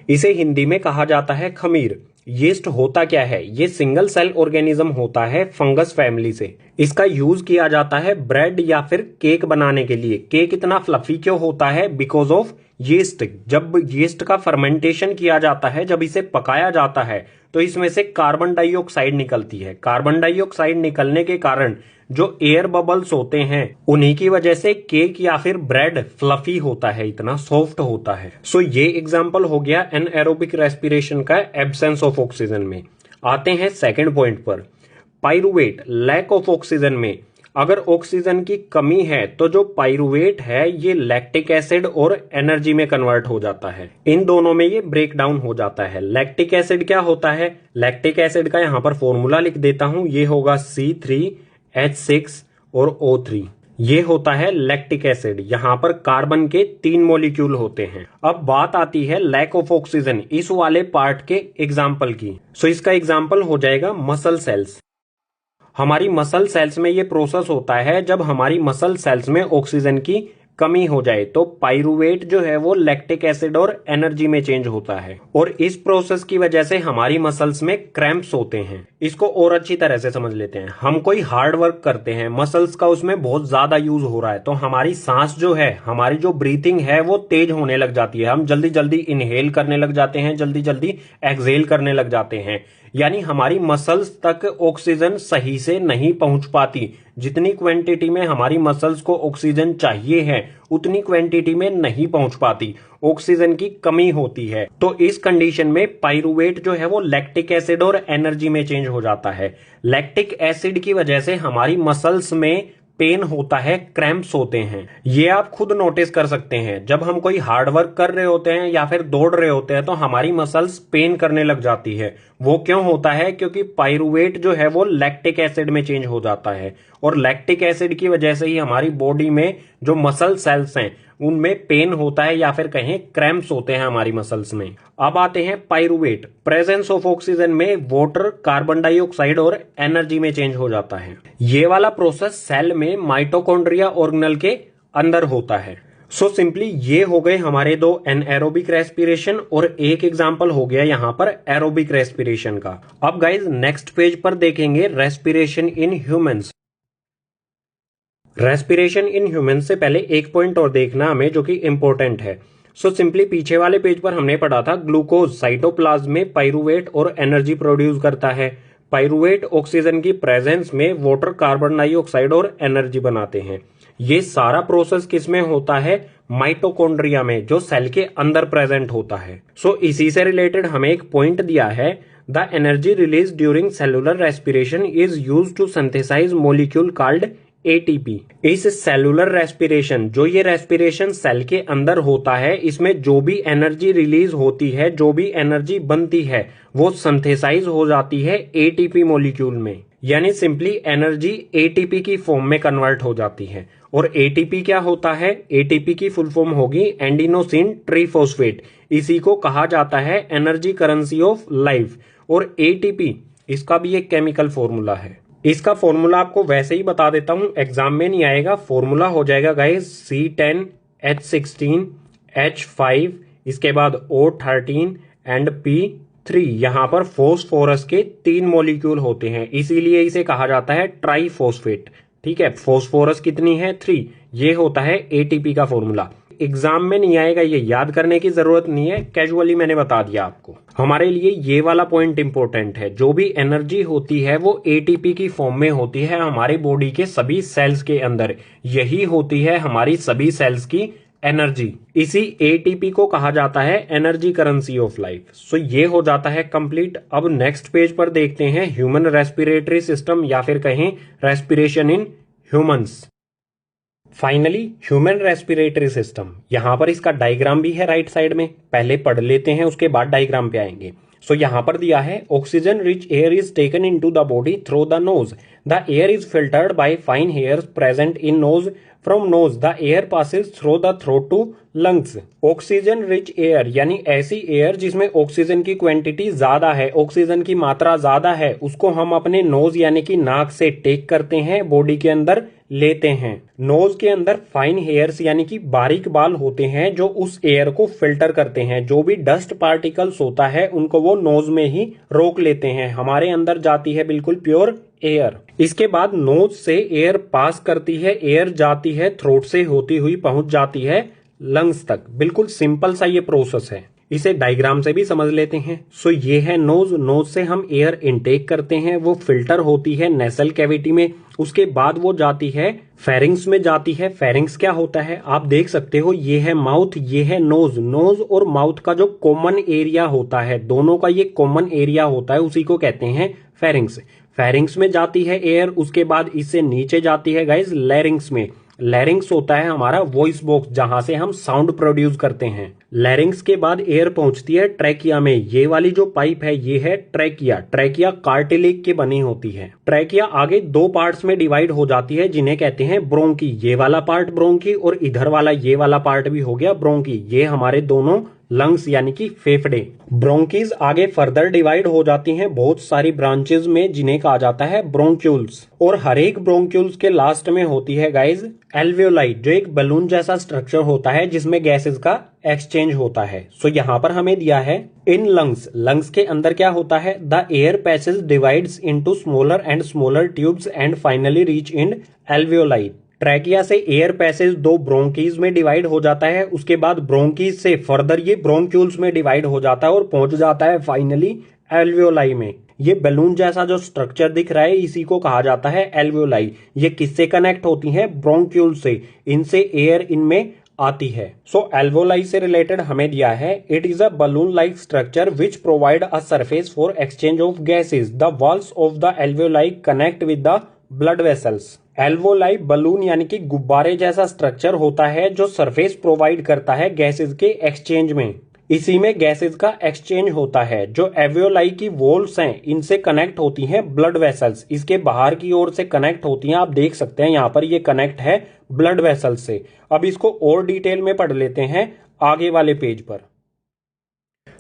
[SPEAKER 1] इसे हिंदी में कहा जाता है खमीर। यीस्ट होता क्या है? ये सिंगल सेल ऑर्गेनिज्म होता है फंगस फैमिली से। इसका यूज किया जाता है ब्रेड या फिर केक बनाने के लिए। केक इतना फ्लफी क्यों होता है? Because of yeast. जब यीस्ट का फर्मेंटेशन किया जाता है, जब इसे पकाया जाता है, तो इसमें से कार्बन डाइऑक्साइड निकलती है। कार्बन डाइऑक्साइड निकलने के कारण जो एयर बबल्स होते हैं, उन्हीं की वजह से केक या फिर ब्रेड फ्लफी होता है, इतना सॉफ्ट होता है। सो ये एग्जांपल हो गया एनएरोबिक रेस्पिरेशन का एब्सेंस ऑफ ऑक्सीजन में। आते हैं सेकंड पॉइंट पर। पाइरूवेट लैक ऑफ ऑक्सीजन में अगर ऑक्सीजन की कमी है तो जो पाइरूवेट है ये लैक्टिक एसिड और एनर्जी में कन्वर्ट हो जाता है। इन दोनों में ये ब्रेक डाउन हो जाता है। लैक्टिक एसिड क्या होता है? लैक्टिक एसिड का यहां पर फॉर्मूला लिख देता हूं। ये होगा C3H6 और O3। ये होता है लैक्टिक एसिड। यहां पर कार्बन के 3 मॉलिक्यूल होते हैं। अब बात आती है लैक ऑफ ऑक्सीजन, इस वाले पार्ट के एग्जाम्पल की। सो इसका एग्जाम्पल हो जाएगा मसल सेल्स। हमारी मसल सेल्स में ये प्रोसेस होता है जब हमारी मसल सेल्स में ऑक्सीजन की कमी हो जाए तो पाइरुवेट जो है वो लैक्टिक एसिड और एनर्जी में चेंज होता है, और इस प्रोसेस की वजह से हमारी मसल्स में क्रैम्प्स होते हैं। इसको और अच्छी तरह से समझ लेते हैं। हम कोई हार्ड वर्क करते हैं, मसल्स का उसमें बहुत ज्यादा यूज हो रहा है, तो हमारी सांस जो है, हमारी जो ब्रीथिंग है वो तेज होने लग जाती है। हम जल्दी जल्दी इनहेल करने लग जाते हैं, जल्दी जल्दी एक्सहेल करने लग जाते हैं। यानी हमारी मसल्स तक ऑक्सीजन सही से नहीं पहुंच पाती। जितनी क्वांटिटी में हमारी मसल्स को ऑक्सीजन चाहिए है उतनी क्वांटिटी में नहीं पहुंच पाती, ऑक्सीजन की कमी होती है। तो इस कंडीशन में पाइरुवेट जो है वो लैक्टिक एसिड और एनर्जी में चेंज हो जाता है। लैक्टिक एसिड की वजह से हमारी मसल्स में पेन होता है, क्रैम्प्स होते हैं। ये आप खुद नोटिस कर सकते हैं। जब हम कोई हार्ड वर्क कर रहे होते हैं या फिर दौड़ रहे होते हैं तो हमारी मसल्स पेन करने लग जाती है। वो क्यों होता है? क्योंकि पाइरुवेट जो है वो लैक्टिक एसिड में चेंज हो जाता है, और लैक्टिक एसिड की वजह से ही हमारी बॉडी में जो मसल सेल्स हैं उनमें पेन होता है या फिर कहें क्रैम्प्स होते हैं हमारी मसल्स में। अब आते हैं पाइरुवेट। प्रेजेंस ऑफ ऑक्सीजन में वाटर, कार्बन डाइऑक्साइड और एनर्जी में चेंज हो जाता है। ये वाला प्रोसेस सेल में माइटोकॉन्ड्रिया ऑर्गेनल के अंदर होता है। सो सिंपली ये हो गए हमारे दो एनएरोबिक रेस्पिरेशन, और एक एग्जांपल हो गया यहां पर एरोबिक रेस्पिरेशन का। अब गाइज नेक्स्ट पेज पर देखेंगे respiration in humans. Respiration in humans से पहले एक पॉइंट और देखना हमें जो कि इंपॉर्टेंट है। सो सिंपली पीछे वाले पेज पर हमने पढ़ा था ग्लूकोज साइटोप्लाज्म में पाइरुवेट और एनर्जी प्रोड्यूस करता है। पाइरुवेट ऑक्सीजन की प्रेजेंस में वाटर, कार्बन डाइऑक्साइड और एनर्जी बनाते हैं। ये सारा प्रोसेस किसमें होता है? माइटोकॉन्ड्रिया में, जो सेल के अंदर प्रेजेंट होता है। सो इसी से रिलेटेड हमें एक पॉइंट दिया है, the energy release during cellular respiration is used to synthesize molecule called ATP. इस सेलुलर रेस्पिरेशन, जो ये रेस्पिरेशन सेल के अंदर होता है, इसमें जो भी एनर्जी रिलीज होती है, जो भी एनर्जी बनती है, वो सिंथेसाइज हो जाती है एटीपी मॉलिक्यूल में। यानी सिंपली एनर्जी एटीपी की फॉर्म में कन्वर्ट हो जाती है। और एटीपी क्या होता है? एटीपी की फुल फॉर्म होगी एंडिनोसिन ट्रीफॉस्फेट। इसी को कहा जाता है एनर्जी करेंसी ऑफ लाइफ। और एटीपी, इसका भी एक केमिकल फॉर्मूला है। इसका फॉर्मूला आपको वैसे ही बता देता हूं, एग्जाम में नहीं आएगा। फॉर्मूला हो जाएगा गाइस C10H16H5, इसके बाद O13 एंड P3। यहां पर फॉस्फोरस के 3 मॉलिक्यूल होते हैं, इसीलिए इसे कहा जाता है ट्राइफॉस्फेट। ठीक है, फॉस्फोरस कितनी है? 3। ये होता है एटीपी का फॉर्मूला। एग्जाम में नहीं आएगा, ये याद करने की जरूरत नहीं है, कैजुअली मैंने बता दिया आपको। हमारे लिए ये वाला पॉइंट इंपॉर्टेंट है। जो भी एनर्जी होती है वो एटीपी की फॉर्म में होती है हमारे बॉडी के सभी सेल्स के अंदर। यही होती है हमारी सभी सेल्स की एनर्जी। इसी एटीपी को कहा जाता है एनर्जी करेंसी ऑफ लाइफ। सो ये हो जाता है कंप्लीट। अब नेक्स्ट पेज पर देखते हैं ह्यूमन रेस्पिरेटरी सिस्टम, या फिर कहें respiration in humans. Finally human respiratory system, यहां पर इसका डायग्राम भी है राइट साइड में। पहले पढ़ लेते हैं, उसके बाद डायग्राम पे आएंगे। सो यहां पर दिया है oxygen rich air is taken into the body through the nose. The air is filtered by fine hairs present in nose. From nose the air passes through the throat to lungs. Oxygen rich air यानी ऐसी एयर जिसमें ऑक्सीजन की क्वांटिटी ज्यादा है, ऑक्सीजन की मात्रा ज्यादा है, उसको हम अपने नोज यानी कि नाक से टेक करते हैं, बॉडी के अंदर लेते हैं। नोज के अंदर फाइन हेयर्स यानी कि बारीक बाल होते हैं जो उस एयर को फिल्टर करते हैं। जो भी डस्ट पार्टिकल्स होता है उनको वो नोज में ही रोक लेते हैं। हमारे अंदर जाती है बिल्कुल प्योर एयर। इसके बाद नोज से एयर पास करती है, एयर जाती है, थ्रोट से होती हुई पहुंच जाती है लंग्स तक। बिल्कुल सिंपल सा ये प्रोसेस है। इसे डायग्राम से भी समझ लेते हैं। सो ये है नोज। नोज से हम एयर इनटेक करते हैं, वो फिल्टर होती है नेसल कैविटी में। उसके बाद वो जाती है फेरिंग्स में जाती है। फेरिंग्स क्या होता है आप देख सकते हो, ये है माउथ, ये है नोज। नोज और माउथ का जो कॉमन एरिया होता है, दोनों का ये कॉमन एरिया होता है, उसी को कहते हैं फेरिंग्स। फेरिंग्स में जाती है एयर, उसके बाद इससे नीचे जाती है गाइज लैरिंग्स में। लैरिंग्स होता है हमारा वॉइस बॉक्स, जहां से हम साउंड प्रोड्यूस करते हैं। लैरिंग्स के बाद एयर पहुंचती है ट्रैकिया में। ये वाली जो पाइप है ये है ट्रैकिया। ट्रैकिया कार्टिलेज की बनी होती है। ट्रैकिया आगे 2 पार्ट्स में डिवाइड हो जाती है जिन्हें कहते हैं ब्रोंकी। ये वाला पार्ट ब्रोंकी और इधर वाला ये वाला पार्ट भी हो गया ब्रोंकी। ये हमारे दोनों लंग्स यानी कि फेफड़े। ब्रोंकीज आगे फर्दर डिवाइड हो जाती हैं बहुत सारी ब्रांचेस में, जिन्हें कहा जाता है ब्रोंक्यूल्स। और हर एक ब्रोंक्यूल्स के लास्ट में होती है गाइज एल्वियोलाई, जो एक बलून जैसा स्ट्रक्चर होता है जिसमें गैसेस का एक्सचेंज होता है। सो यहाँ पर हमें दिया है इन लंग्स, लंग्स के अंदर क्या होता है, the air passage divides into smaller and smaller tubes and finally reach in alveoli. Trachea से एयर पैसेज दो ब्रोंकीज में डिवाइड हो जाता है, उसके बाद ब्रोंकीज से फर्दर ये ब्रोंक्यूल्स में डिवाइड हो जाता है और पहुंच जाता है फाइनली एल्वियोलाई में। ये बैलून जैसा जो स्ट्रक्चर दिख रहा है इसी को कहा जाता है एल्वियोलाई। ये किससे कनेक्ट होती हैं, ब्रोंक्यूल से, इनसे एयर इनमें आती है। सो एल्वियोलाई से रिलेटेड हमें दिया है, it is a balloon like structure which provide a surface for exchange of gases. The walls of the alveoli connect with the blood vessels. Alveoli balloon यानी कि गुब्बारे जैसा स्ट्रक्चर होता है जो सरफेस प्रोवाइड करता है गैसेज के एक्सचेंज में। इसी में गैसेज का एक्सचेंज होता है। जो एल्वियोलाई की वॉल्स हैं इनसे कनेक्ट होती हैं ब्लड वेसल्स, इसके बाहर की ओर से कनेक्ट होती हैं। आप देख सकते हैं यहाँ पर ये कनेक्ट है ब्लड वेसल्स से। अब इसको और डिटेल में पढ़ लेते हैं आगे वाले पेज पर।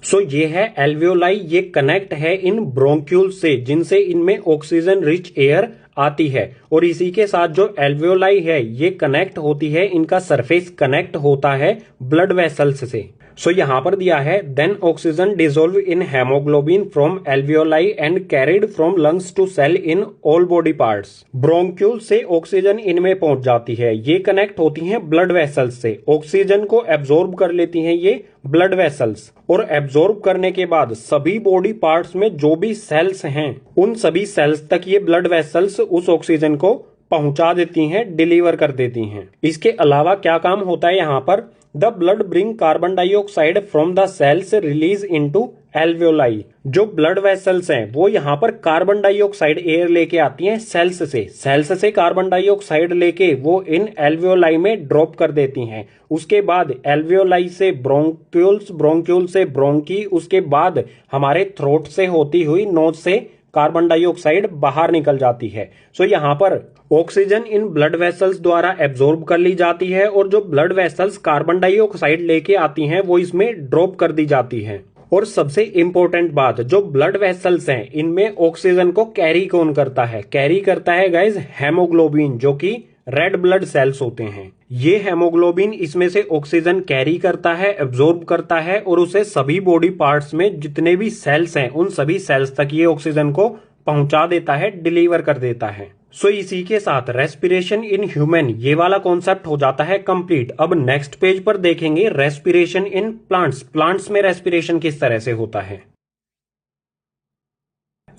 [SPEAKER 1] सो ये है एल्वियोलाई, ये कनेक्ट है इन ब्रोंक्यूल से जिनसे इनमें ऑक्सीजन रिच एयर आती है। और इसी के साथ जो एल्वियोलाई है ये कनेक्ट होती है, इनका सरफेस कनेक्ट होता है ब्लड वेसल्स से। सो यहाँ पर दिया है, then oxygen dissolve in haemoglobin from alveoli and carried from lungs to cell in all body parts. Bronchiole से ऑक्सीजन इनमें पहुंच जाती है, ये कनेक्ट होती हैं ब्लड वेसल्स से। ऑक्सीजन को एब्जॉर्ब कर लेती हैं ये ब्लड वेसल्स, और एब्जॉर्ब करने के बाद सभी बॉडी पार्ट्स में जो भी सेल्स हैं उन सभी सेल्स तक ये ब्लड वेसल्स उस ऑक्सीजन को पहुंचा देती हैं, डिलीवर कर देती हैं। इसके अलावा क्या काम होता है यहाँ पर, the blood bring carbon dioxide from the cells release into alveoli. जो ब्लड वेसल्स हैं वो यहाँ पर कार्बन डाइऑक्साइड एयर लेके आती हैं सेल्स से। सेल्स से कार्बन डाइऑक्साइड लेके वो इन एल्वियोलाई में ड्रॉप कर देती हैं। उसके बाद एल्वियोलाई से ब्रोंक्यूल्स, ब्रोंक्यूल से ब्रोंकी, उसके बाद हमारे थ्रोट से होती हुई नोज से कार्बन डाइऑक्साइड बाहर निकल जाती है। सो यहाँ पर ऑक्सीजन इन ब्लड वेसल्स द्वारा एब्जॉर्ब कर ली जाती है और जो ब्लड वेसल्स कार्बन डाइऑक्साइड लेके आती हैं वो इसमें ड्रॉप कर दी जाती है। और सबसे इंपॉर्टेंट बात, जो ब्लड वेसल्स हैं इनमें ऑक्सीजन को कैरी कौन करता है, कैरी करता है गाइज हेमोग्लोबिन, जो कि रेड ब्लड सेल्स होते हैं। ये हेमोग्लोबिन इसमें से ऑक्सीजन कैरी करता है, एब्जॉर्ब करता है और उसे सभी बॉडी पार्ट्स में जितने भी सेल्स हैं उन सभी सेल्स तक ये ऑक्सीजन को पहुंचा देता है, डिलीवर कर देता है। सो इसी के साथ रेस्पिरेशन इन ह्यूमन ये वाला कॉन्सेप्ट हो जाता है कंप्लीट। अब नेक्स्ट पेज पर देखेंगे रेस्पिरेशन इन प्लांट्स। प्लांट्स में रेस्पिरेशन किस तरह से होता है।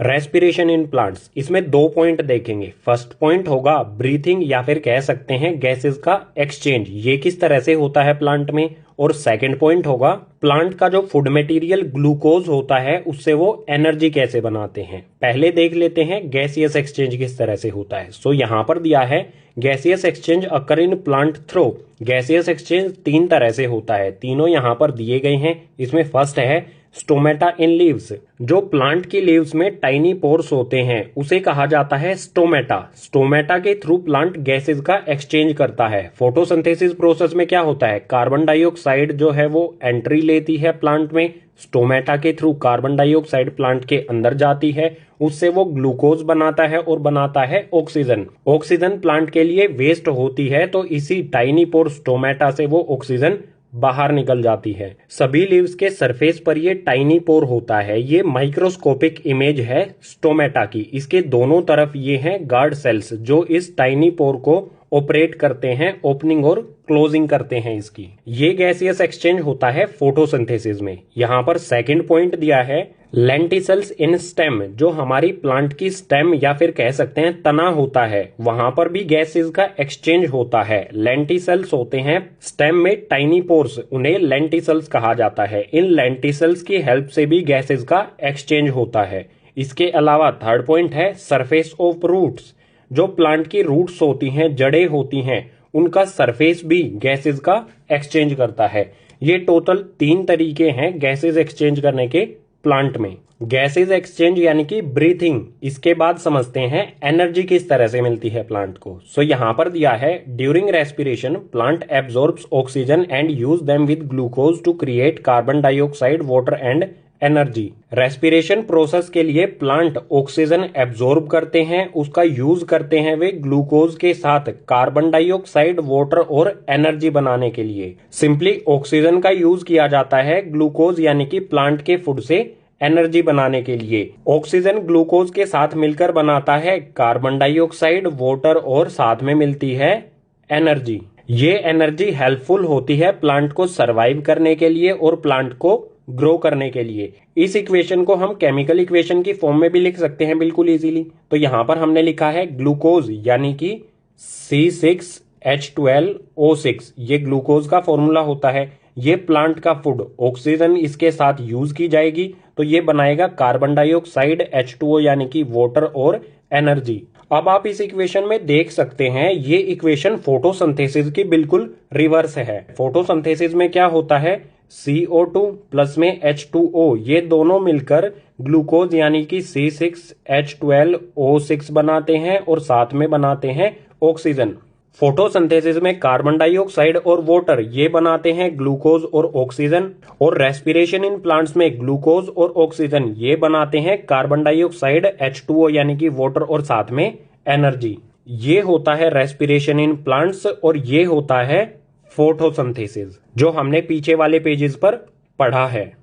[SPEAKER 1] रेस्पिरेशन इन प्लांट्स, इसमें दो पॉइंट देखेंगे। फर्स्ट पॉइंट होगा ब्रीथिंग या फिर कह सकते हैं गैसेस का एक्सचेंज, ये किस तरह से होता है प्लांट में। और सेकंड पॉइंट होगा प्लांट का जो फूड मटेरियल ग्लूकोज होता है उससे वो एनर्जी कैसे बनाते हैं। पहले देख लेते हैं गैसियस एक्सचेंज किस तरह से होता है। सो यहाँ पर दिया है gaseous exchange occur in plant through. Gaseous exchange तीन तरह से होता है, तीनों यहाँ पर दिए गए हैं। इसमें फर्स्ट है स्टोमेटा इन लीव्स। जो प्लांट की लीव्स में टाइनी पोर्स होते हैं उसे कहा जाता है स्टोमेटा। स्टोमेटा के थ्रू प्लांट गैसेस का एक्सचेंज करता है। फोटोसिंथेसिस प्रोसेस में क्या होता है, कार्बन डाइऑक्साइड जो है वो एंट्री लेती है प्लांट में, स्टोमेटा के थ्रू कार्बन डाइऑक्साइड प्लांट के अंदर जाती है, उससे वो ग्लूकोज बनाता है और बनाता है ऑक्सीजन। ऑक्सीजन प्लांट के लिए वेस्ट होती है तो इसी टाइनी पोर स्टोमेटा से वो ऑक्सीजन बाहर निकल जाती है। सभी लीव्स के सरफेस पर ये टाइनी पोर होता है। ये माइक्रोस्कोपिक इमेज है स्टोमेटा की। इसके दोनों तरफ ये हैं गार्ड सेल्स जो इस टाइनी पोर को ऑपरेट करते हैं, ओपनिंग और क्लोजिंग करते हैं इसकी। ये गैसियस एक्सचेंज होता है फोटोसिंथेसिस में। यहाँ पर सेकंड पॉइंट दिया है लेंटिसल्स इन स्टेम। जो हमारी प्लांट की स्टेम या फिर कह सकते हैं तना होता है वहां पर भी गैसेस का एक्सचेंज होता है। लेंटिसल्स होते हैं स्टेम में टाइनी पोर्स, उन्हें लेंटिसल्स कहा जाता है। इन लेंटिसल्स की हेल्प से भी गैसेस का एक्सचेंज होता है। इसके अलावा थर्ड पॉइंट है सरफेस ऑफ रूट्स। जो प्लांट की रूट्स होती हैं, जड़ें होती हैं, उनका सरफेस भी गैसेस का एक्सचेंज करता है। ये टोटल तीन तरीके हैं गैसेस एक्सचेंज करने के प्लांट में। गैसेज एक्सचेंज यानी कि ब्रीथिंग, इसके बाद समझते हैं एनर्जी किस तरह से मिलती है प्लांट को। सो यहां पर दिया है during respiration plant absorbs oxygen and use them with glucose to create carbon dioxide water and energy. Respiration process के लिए प्लांट ऑक्सीजन एब्जॉर्ब करते हैं, उसका यूज करते हैं वे ग्लूकोज के साथ कार्बन डाइऑक्साइड वाटर और एनर्जी बनाने के लिए। सिंपली ऑक्सीजन का यूज किया जाता है ग्लूकोज यानी कि प्लांट के फूड से एनर्जी बनाने के लिए। ऑक्सीजन ग्लूकोज के साथ मिलकर बनाता है कार्बन डाइऑक्साइड वाटर और साथ में मिलती है एनर्जी। ये एनर्जी हेल्पफुल होती है प्लांट को सरवाइव करने के लिए और प्लांट को ग्रो करने के लिए। इस इक्वेशन को हम केमिकल इक्वेशन की फॉर्म में भी लिख सकते हैं बिल्कुल इजीली। तो यहां पर हमने लिखा है ग्लूकोज यानी कि C6H12O6, ये ग्लूकोज का फॉर्मूला होता है। ये प्लांट का फूड, ऑक्सीजन इसके साथ यूज की जाएगी तो ये बनाएगा कार्बन डाइऑक्साइड H2O यानी कि वाटर और एनर्जी। अब आप इस इक्वेशन में देख सकते हैं ये इक्वेशन फोटोसिंथेसिस की बिल्कुल रिवर्स है। फोटोसिंथेसिस में क्या होता है, CO2 प्लस में H2O, ये दोनों मिलकर ग्लूकोज यानी कि C6H12O6 बनाते हैं और साथ में बनाते हैं ऑक्सीजन। फोटोसिंथेसिस में कार्बन डाइऑक्साइड और वाटर ये बनाते हैं ग्लूकोज और ऑक्सीजन, और रेस्पिरेशन इन प्लांट्स में ग्लूकोज और ऑक्सीजन ये बनाते हैं कार्बन डाइऑक्साइड H2O यानी कि वाटर और साथ में एनर्जी। ये होता है रेस्पिरेशन इन प्लांट्स और ये होता है फोटोसिंथेसिस, जो हमने पीछे वाले पेजेस पर पढ़ा है।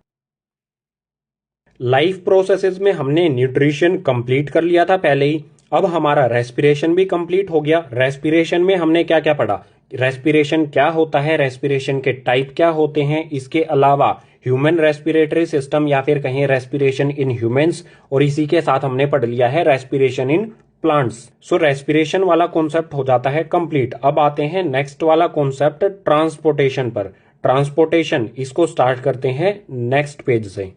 [SPEAKER 1] लाइफ प्रोसेसेस में हमने न्यूट्रिशन कंप्लीट कर लिया था पहले ही। अब हमारा रेस्पिरेशन भी कंप्लीट हो गया। रेस्पिरेशन में हमने क्या क्या पढ़ा, रेस्पिरेशन क्या होता है, रेस्पिरेशन के टाइप क्या होते हैं, इसके अलावा ह्यूमन रेस्पिरेटरी सिस्टम या फिर कहें रेस्पिरेशन इन ह्यूमंस, और इसी के साथ हमने पढ़ लिया है respiration in plants. So respiration वाला कॉन्सेप्ट हो जाता है कंप्लीट। अब आते हैं नेक्स्ट वाला कॉन्सेप्ट ट्रांसपोर्टेशन पर। ट्रांसपोर्टेशन, इसको स्टार्ट करते हैं नेक्स्ट पेज से।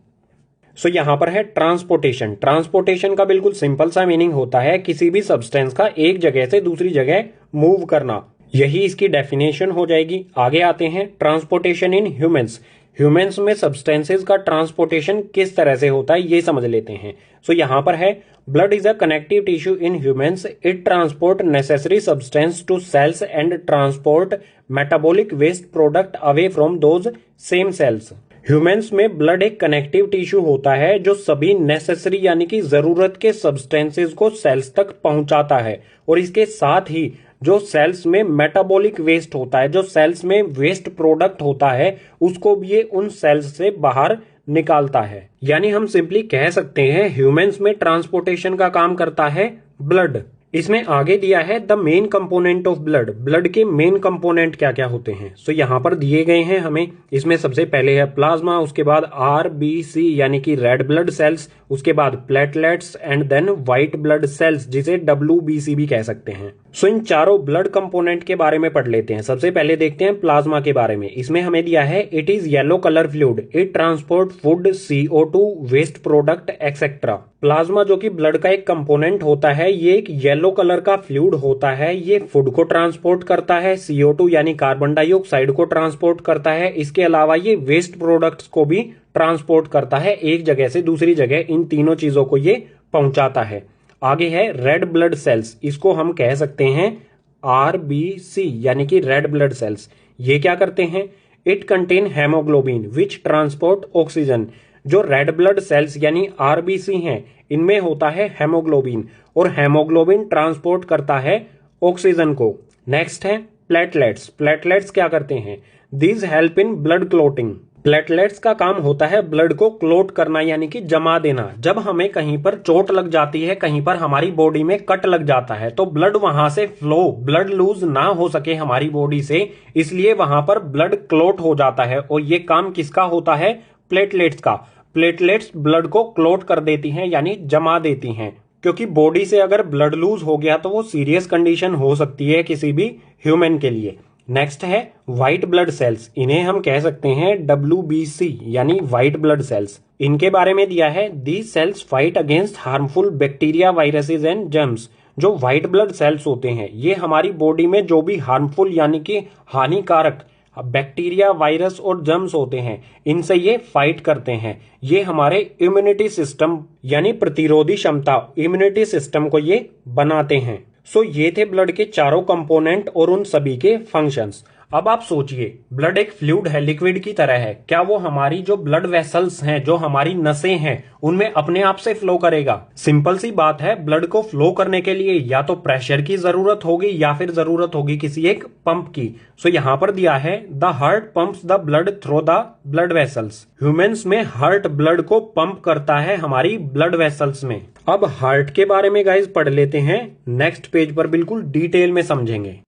[SPEAKER 1] सो यहां पर है ट्रांसपोर्टेशन। ट्रांसपोर्टेशन का बिल्कुल सिंपल सा मीनिंग होता है किसी भी सब्सटेंस का एक जगह से दूसरी जगह मूव करना, यही इसकी डेफिनेशन हो जाएगी। आगे आते हैं ट्रांसपोर्टेशन इन ह्यूमंस। ह्यूमंस में सब्सटेंसेस का ट्रांसपोर्टेशन किस तरह से होता है ये समझ लेते हैं। सो यहां पर है blood is a connective tissue in humans, it transport necessary substance to cells and transport metabolic waste product away from those same cells. Humans में ब्लड एक कनेक्टिव टिश्यू होता है जो सभी नेसेसरी यानी कि जरूरत के सब्सटेंसेस को सेल्स तक पहुंचाता है, और इसके साथ ही जो सेल्स में मेटाबॉलिक वेस्ट होता है, जो सेल्स में वेस्ट प्रोडक्ट होता है, उसको भी ये उन सेल्स से बाहर निकालता है। यानी हम सिंपली कह सकते हैं ह्यूमंस में ट्रांसपोर्टेशन का काम करता है ब्लड। इसमें आगे दिया है the main component of blood. Blood के मेन कंपोनेंट क्या क्या होते हैं, सो यहां पर दिए गए हैं हमें। इसमें सबसे पहले है प्लाज्मा, उसके बाद RBC यानी कि रेड ब्लड सेल्स, उसके बाद platelets and then white blood cells जिसे WBC भी कह सकते हैं। सो इन चारों ब्लड कंपोनेंट के बारे में पढ़ लेते हैं। सबसे पहले देखते हैं प्लाज्मा के बारे में। इसमें हमें दिया है it is yellow colour fluid, it transport food, CO2, waste product etcetera. Plasma जो कि ब्लड का एक कंपोनेंट होता है, ये एक येलो कलर का फ्लूइड होता है। ये फूड को ट्रांसपोर्ट करता है, CO2 यानी कार्बन डाइऑक्साइड को ट्रांसपोर्ट करता है। इसके अलावा ये वेस्ट प्रोडक्ट्स को भी ट्रांसपोर्ट करता है, एक जगह से दूसरी जगह इन तीनों चीजों को ये पहुंचाता है। आगे है रेड ब्लड सेल्स, इसको हम कह सकते हैं RBC यानी कि रेड ब्लड सेल्स। ये क्या करते हैं, it contain haemoglobin which transport oxygen. जो रेड ब्लड सेल्स यानी RBC हैं, इनमें होता है हेमोग्लोबिन, और हेमोग्लोबिन ट्रांसपोर्ट करता है ऑक्सीजन को। नेक्स्ट है प्लेटलेट्स। प्लेटलेट्स क्या करते हैं, these help in blood clotting. Platelets का काम होता है ब्लड को क्लोट करना यानी कि जमा देना। जब हमें कहीं पर चोट लग जाती है, कहीं पर हमारी बॉडी में कट लग जाता है, तो ब्लड वहां से फ्लो, ब्लड लूज ना हो सके हमारी बॉडी से, इसलिए वहां पर ब्लड क्लोट हो जाता है। और ये काम किसका होता है, प्लेटलेट्स का। प्लेटलेट्स ब्लड को क्लोट कर देती हैं यानी जमा देती हैं, क्योंकि बॉडी से अगर ब्लड लूज हो गया तो वो सीरियस कंडीशन हो सकती है किसी भी ह्यूमन के लिए। नेक्स्ट है व्हाइट ब्लड सेल्स, इन्हें हम कह सकते हैं WBC यानी व्हाइट ब्लड सेल्स। इनके बारे में दिया है these cells fight against harmful bacteria, viruses and germs. जो व्हाइट ब्लड सेल्स होते हैं ये हमारी बॉडी में जो भी हार्मफुल यानी कि हानिकारक बैक्टीरिया, वायरस और जर्म्स होते हैं, इनसे ये फाइट करते हैं। ये हमारे इम्यूनिटी सिस्टम यानी प्रतिरोधी क्षमता, इम्यूनिटी सिस्टम को ये बनाते हैं। सो ये थे ब्लड के चारों कंपोनेंट और उन सभी के फंक्शंस। अब आप सोचिए, ब्लड एक फ्लूइड है, लिक्विड की तरह है। क्या वो हमारी जो ब्लड वेसल्स हैं, जो हमारी नसें हैं, उनमें अपने आप से फ्लो करेगा? सिंपल सी बात है, ब्लड को फ्लो करने के लिए या तो प्रेशर की जरूरत होगी या फिर जरूरत होगी किसी एक पंप की। सो यहां पर दिया है the heart pumps the blood through the blood vessels. Humans में हार्ट ब्लड को पंप करता है हमारी ब्लड वेसल्स में। अब हार्ट के बारे में गाइस पढ़ लेते हैं, नेक्स्ट पेज पर बिल्कुल डिटेल में समझेंगे।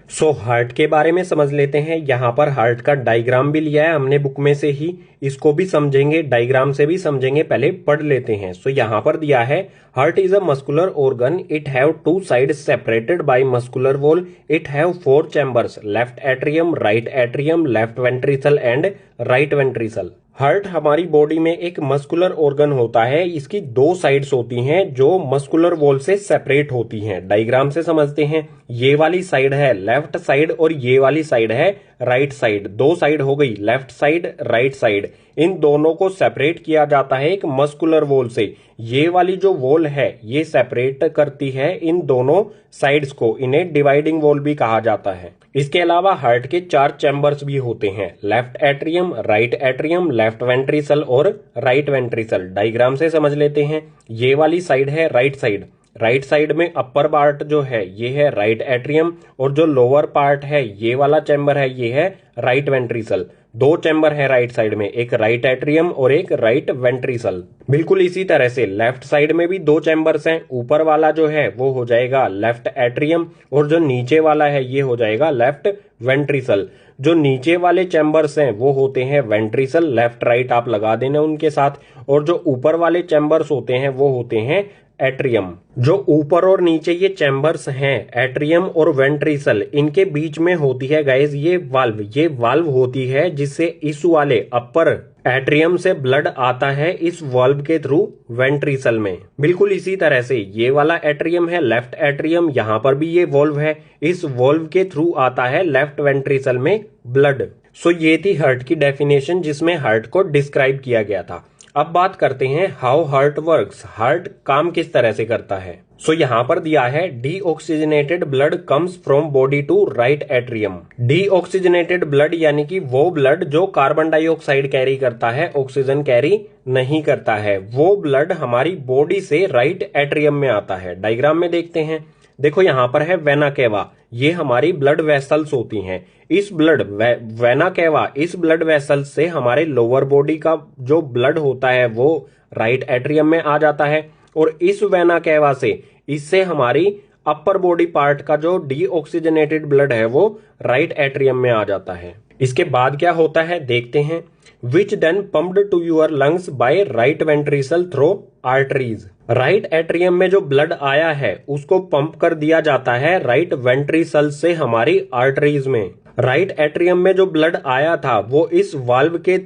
[SPEAKER 1] सो हार्ट के बारे में समझ लेते हैं। यहाँ पर हार्ट का डायग्राम भी लिया है हमने बुक में से ही, इसको भी समझेंगे, डायग्राम से भी समझेंगे, पहले पढ़ लेते हैं। सो यहाँ पर दिया है heart is a muscular organ, it have two sides separated by muscular wall, it have 4 chambers, left atrium, right atrium, left ventricle and right ventricle. Heart हमारी बॉडी में एक मस्कुलर ऑर्गन होता है, इसकी 2 साइड्स होती हैं जो मस्कुलर वॉल से सेपरेट होती हैं। डायग्राम से समझते हैं, ये वाली साइड है लेफ्ट साइड और ये वाली साइड है राइट साइड। 2 साइड हो गई, लेफ्ट साइड, राइट साइड। इन दोनों को सेपरेट किया जाता है एक मस्कुलर वॉल से। ये वाली जो वॉल है ये सेपरेट करती है इन दोनों साइड्स को, इन्हें डिवाइडिंग वॉल भी कहा जाता है। इसके अलावा हार्ट के 4 चैम्बर्स भी होते हैं, left atrium, right atrium, left ventricle और राइट वेंट्रिकल। डायग्राम से समझ लेते हैं, ये वाली साइड है राइट साइड। राइट साइड में अपर पार्ट जो है ये है राइट एट्रियम और जो लोअर पार्ट है ये वाला चैम्बर है ये है राइट वेंट्रिकल। 2 चैम्बर है राइट साइड में, एक राइट एट्रियम और एक राइट वेंट्रिकल। बिल्कुल इसी तरह से लेफ्ट साइड में भी 2 चैम्बर्स हैं, ऊपर वाला जो है वो हो जाएगा लेफ्ट एट्रियम और जो नीचे वाला है ये हो जाएगा लेफ्ट वेंट्रिकल। जो नीचे वाले चैम्बर्स हैं वो होते हैं वेंट्रिकल, लेफ्ट राइट आप लगा देना उनके साथ, और जो ऊपर वाले चैम्बर्स होते हैं वो होते हैं एट्रियम। जो ऊपर और नीचे ये चैम्बर्स हैं एट्रियम और वेंट्रिकल, इनके बीच में होती है गाइस ये वाल्व होती है जिससे इस वाले अपर एट्रियम से ब्लड आता है इस वाल्व के थ्रू वेंट्रिकल में। बिल्कुल इसी तरह से ये वाला एट्रियम है लेफ्ट एट्रियम, यहां पर भी ये वाल्व है, इस वाल्व के थ्रू आता है लेफ्ट वेंट्रिकल में ब्लड। सो ये थी हार्ट की डेफिनेशन जिसमें हार्ट को डिस्क्राइब किया गया था। अब बात करते हैं हाउ हार्ट वर्क्स, हार्ट काम किस तरह से करता है। सो यहाँ पर दिया है deoxygenated blood comes from body to right atrium. Deoxygenated blood यानी कि वो ब्लड जो कार्बन डाइऑक्साइड कैरी करता है, ऑक्सीजन कैरी नहीं करता है, वो ब्लड हमारी बॉडी से राइट एट्रियम में आता है। डायग्राम में देखते हैं, देखो यहाँ पर है वेना केवा, ये हमारी ब्लड वेसल्स होती हैं। इस ब्लड वेना केवा, इस ब्लड वेसल्स से हमारे लोअर बॉडी का जो ब्लड होता है वो राइट एट्रियम में आ जाता है, और इस वेना केवा से इससे हमारी अपर बॉडी पार्ट का जो डीऑक्सीजनेटेड ब्लड है वो राइट एट्रियम में आ जाता है। इसके बाद क्या होता है देखते हैं, which then pumped to your lungs by right ventricle through arteries. Right atrium में जो ब्लड आया है उसको पंप कर दिया जाता है राइट वेंट्रिकल से हमारी आर्टरीज में। राइट एट्रियम में जो ब्लड आया था वो इस वाल्व के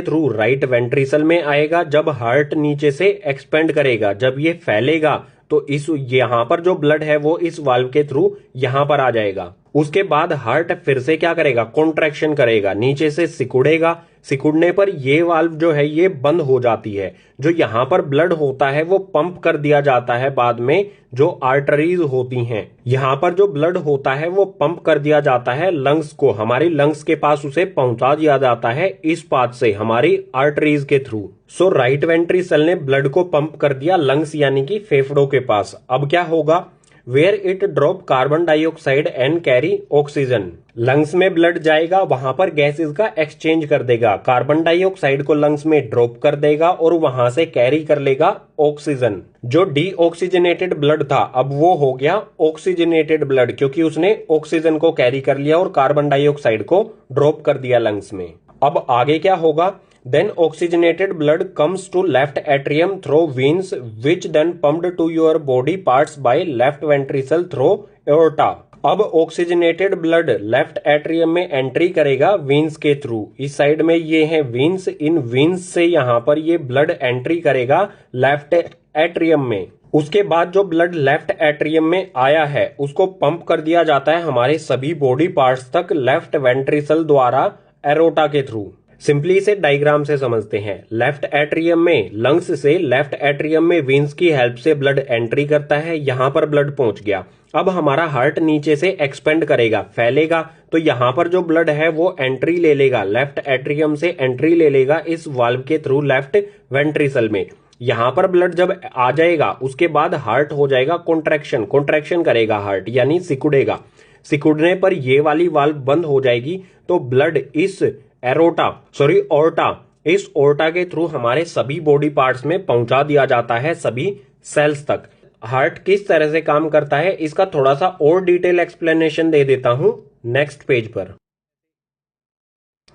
[SPEAKER 1] थ्रू राइट वेंट्रिकल में आएगा। जब हार्ट नीचे से एक्सपेंड करेगा, जब ये फैलेगा तो इस यहाँ पर जो ब्लड है वो इस वाल्व के थ्रू यहाँ पर आ जाएगा। उसके बाद हार्ट फिर से क्या करेगा, कॉन्ट्रैक्शन करेगा, नीचे से सिकुड़ेगा। सिकुड़ने पर ये वाल्व जो है ये बंद हो जाती है। जो यहाँ पर ब्लड होता है वो पंप कर दिया जाता है बाद में जो आर्टरीज होती हैं। यहाँ पर जो ब्लड होता है वो पंप कर दिया जाता है लंग्स को, हमारी लंग्स के पास उसे पहुंचा दिया जाता है इस पाथ से हमारी आर्टरीज के थ्रू। सो राइट वेंट्रिकल ने ब्लड को पंप कर दिया लंग्स यानी कि फेफड़ों के पास। अब क्या होगा, where it drop carbon dioxide and carry oxygen. Lungs में ब्लड जाएगा, वहां पर गैसेस का एक्सचेंज कर देगा, कार्बन डाइऑक्साइड को लंग्स में ड्रॉप कर देगा और वहां से कैरी कर लेगा ऑक्सीजन। जो डीऑक्सीजनेटेड ब्लड था अब वो हो गया ऑक्सीजनेटेड ब्लड, क्योंकि उसने ऑक्सीजन को कैरी कर लिया और कार्बन डाइऑक्साइड को ड्रॉप कर दिया लंग्स में। अब आगे क्या होगा, then oxygenated blood comes to left atrium through veins which then pumped to your body parts by left ventricle through aorta। अब ऑक्सीजनेटेड ब्लड लेफ्ट एट्रियम में एंट्री करेगा वीन्स के थ्रू। इस साइड में ये है वीन्स, इन वीन्स से यहाँ पर ये ब्लड एंट्री करेगा लेफ्ट एट्रियम में। उसके बाद जो ब्लड लेफ्ट एट्रियम में आया है उसको पंप कर दिया जाता है हमारे सभी बॉडी पार्ट्स तक लेफ्ट वेंट्रिकल द्वारा एरोटा के थ्रू। सिंपली इसे डायग्राम से समझते हैं। लेफ्ट एट्रियम में लंग्स से लेफ्ट एट्रियम में वेन्स की हेल्प से ब्लड एंट्री करता है, यहां पर ब्लड पहुंच गया। अब हमारा हार्ट नीचे से एक्सपेंड करेगा, फैलेगा, तो यहां पर जो ब्लड है वो एंट्री ले लेगा, लेफ्ट एट्रियम से एंट्री ले लेगा इस वाल्व के थ्रू लेफ्ट वेंट्रिकल में। यहां पर ब्लड जब आ जाएगा उसके बाद हार्ट हो जाएगा कॉन्ट्रैक्शन, कॉन्ट्रैक्शन करेगा हार्ट, यानी सिकुड़ेगा। सिकुड़ने पर ये वाली वाल्व बंद हो जाएगी, तो ब्लड इस ऑर्टा, इस ऑर्टा के थ्रू हमारे सभी बॉडी पार्ट्स में पहुंचा दिया जाता है, सभी सेल्स तक। हार्ट किस तरह से काम करता है इसका थोड़ा सा और डिटेल एक्सप्लेनेशन दे देता हूं नेक्स्ट पेज पर।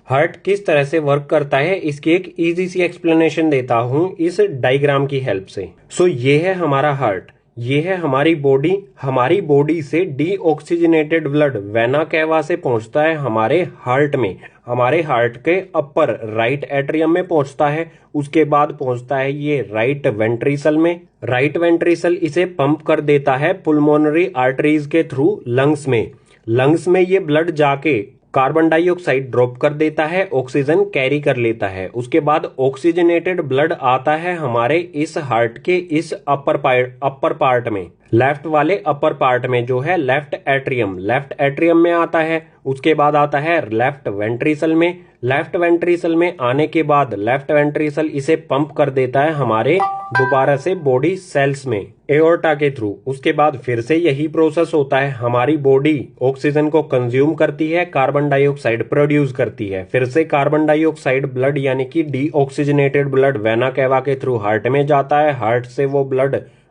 [SPEAKER 1] हार्ट किस तरह से वर्क करता है इसकी एक इजी सी एक्सप्लेनेशन देता हूं इस डायग्राम की हेल्प से। सो ये है हमारा हार्ट, ये है हमारी बॉडी। हमारी बॉडी से डीऑक्सीजनेटेड ब्लड वेना कैवा से पहुंचता है हमारे हार्ट में, हमारे हार्ट के अपर राइट एट्रियम में पहुंचता है। उसके बाद पहुंचता है ये राइट वेंट्रिकल में। राइट वेंट्रिकल इसे पंप कर देता है पुल्मोनरी आर्टरीज के थ्रू लंग्स में। लंग्स में ये ब्लड जाके कार्बन डाइऑक्साइड ड्रॉप कर देता है, ऑक्सीजन कैरी कर लेता है। उसके बाद ऑक्सीजनेटेड ब्लड आता है हमारे इस हार्ट के इस अपर पार्ट में, लेफ्ट वाले अपर पार्ट में जो है लेफ्ट एट्रियम में आता है। उसके बाद आता है लेफ्ट वेंट्रिकल में। लेफ्ट वेंट्रिकल में आने के बाद लेफ्ट वेंट्रिकल इसे पंप कर देता है हमारे दोबारा से बॉडी सेल्स में एओर्टा के थ्रू। उसके बाद फिर से यही प्रोसेस होता है, हमारी बॉडी ऑक्सीजन को कंज्यूम करती है, कार्बन डाइऑक्साइड प्रोड्यूस करती है। फिर से कार्बन डाइऑक्साइड ब्लड यानी कि डीऑक्सीजनेटेड ब्लड वेना कैवा के थ्रू हार्ट में जाता है।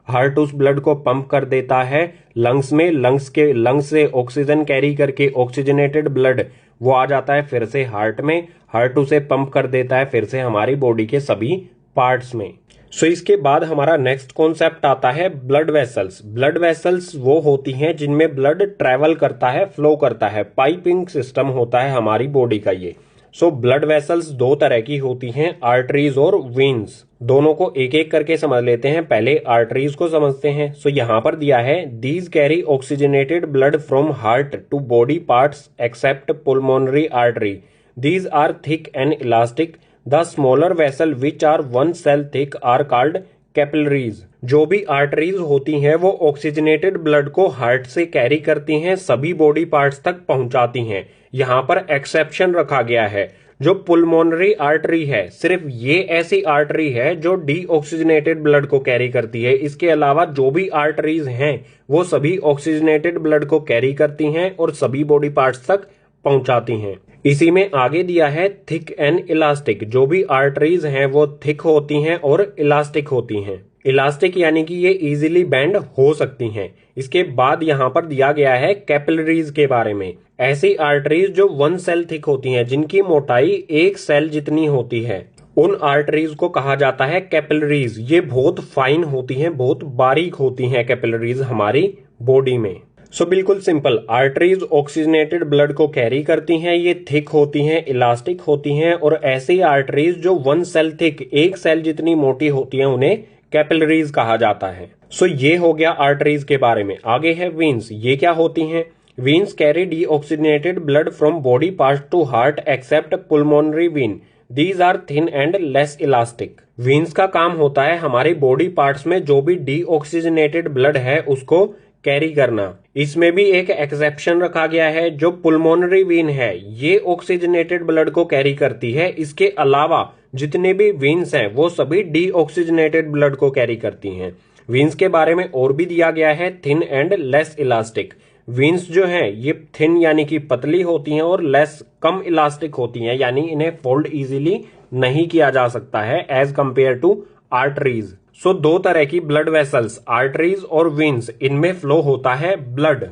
[SPEAKER 1] हार्ट उस ब्लड को पंप कर देता है लंग्स में। लंग्स से ऑक्सीजन कैरी करके ऑक्सीजनेटेड ब्लड वो आ जाता है फिर से हार्ट में। हार्ट उसे पंप कर देता है फिर से हमारी बॉडी के सभी पार्ट्स में। सो इसके बाद हमारा नेक्स्ट कॉन्सेप्ट आता है ब्लड वेसल्स। ब्लड वेसल्स वो होती हैं जिनमें ब्लड ट्रेवल करता है, फ्लो करता है, पाइपिंग सिस्टम होता है हमारी बॉडी का ये। सो ब्लड वेसल्स दो तरह की होती हैं, आर्टरीज और वेन्स। दोनों को एक एक करके समझ लेते हैं। पहले आर्टरीज को समझते हैं। सो यहां पर दिया है these carry oxygenated blood from heart to body parts except pulmonary artery. These are thick and elastic. The smaller vessel which are 1 cell thick are called capillaries. जो भी आर्टरीज होती हैं वो ऑक्सीजनेटेड ब्लड को हार्ट से कैरी करती हैं, सभी बॉडी पार्ट्स तक पहुंचाती हैं। यहां पर एक्सेप्शन रखा गया है, जो पुल्मोनरी आर्टरी है सिर्फ ये ऐसी आर्टरी है जो डीऑक्सीजनेटेड ब्लड को कैरी करती है। इसके अलावा जो भी आर्टरीज हैं वो सभी ऑक्सीजनेटेड ब्लड को कैरी करती हैं और सभी बॉडी पार्ट्स तक पहुंचाती हैं। इसी में आगे दिया है थिक एंड इलास्टिक। जो भी आर्टरीज हैं वो थिक होती हैं और इलास्टिक होती हैं। इलास्टिक यानी कि ये इजीली बेंड हो सकती हैं। इसके बाद यहां पर दिया गया है कैपिलरीज के बारे में। ऐसी आर्टरीज जो 1 cell थिक होती हैं, जिनकी मोटाई 1 cell जितनी होती है, उन आर्टरीज को कहा जाता है कैपिलरीज। ये बहुत फाइन होती हैं, बहुत बारीक होती हैं कैपिलरीज हमारी बॉडी में। सो बिल्कुल सिंपल, आर्टरीज ऑक्सीजनेटेड ब्लड को कैरी करती हैं, ये थिक होती हैं, इलास्टिक होती हैं। और ऐसी आर्टरीज जो 1 cell थिक, 1 cell जितनी मोटी होती हैं, उन्हें कैपिलरीज कहा जाता है। सो ये हो गया आर्टरीज के बारे में। आगे है वेन्स। ये क्या होती हैं? Veins carry deoxygenated blood from body part to heart except pulmonary vein. These are thin and less elastic. Veins का काम होता है हमारे बॉडी पार्ट्स में जो भी डीऑक्सीजनेटेड ब्लड है उसको कैरी करना। इसमें भी एक एक्सेप्शन रखा गया है, जो पुल्मोनरी वेन है ये ऑक्सीजनेटेड ब्लड को कैरी करती है। इसके अलावा जितने भी वेन्स हैं वो सभी डीऑक्सीजनेटेड ब्लड को कैरी करती हैं। वेन्स के बारे में और भी दिया गया है thin and less elastic. Veins जो हैं ये थिन यानी कि पतली होती हैं और लेस कम इलास्टिक होती हैं, यानी इन्हें फोल्ड इजीली नहीं किया जा सकता है एज कंपेयर टू आर्टरीज। सो दो तरह की ब्लड वेसल्स, आर्टरीज और वेन्स, इनमें फ्लो होता है ब्लड।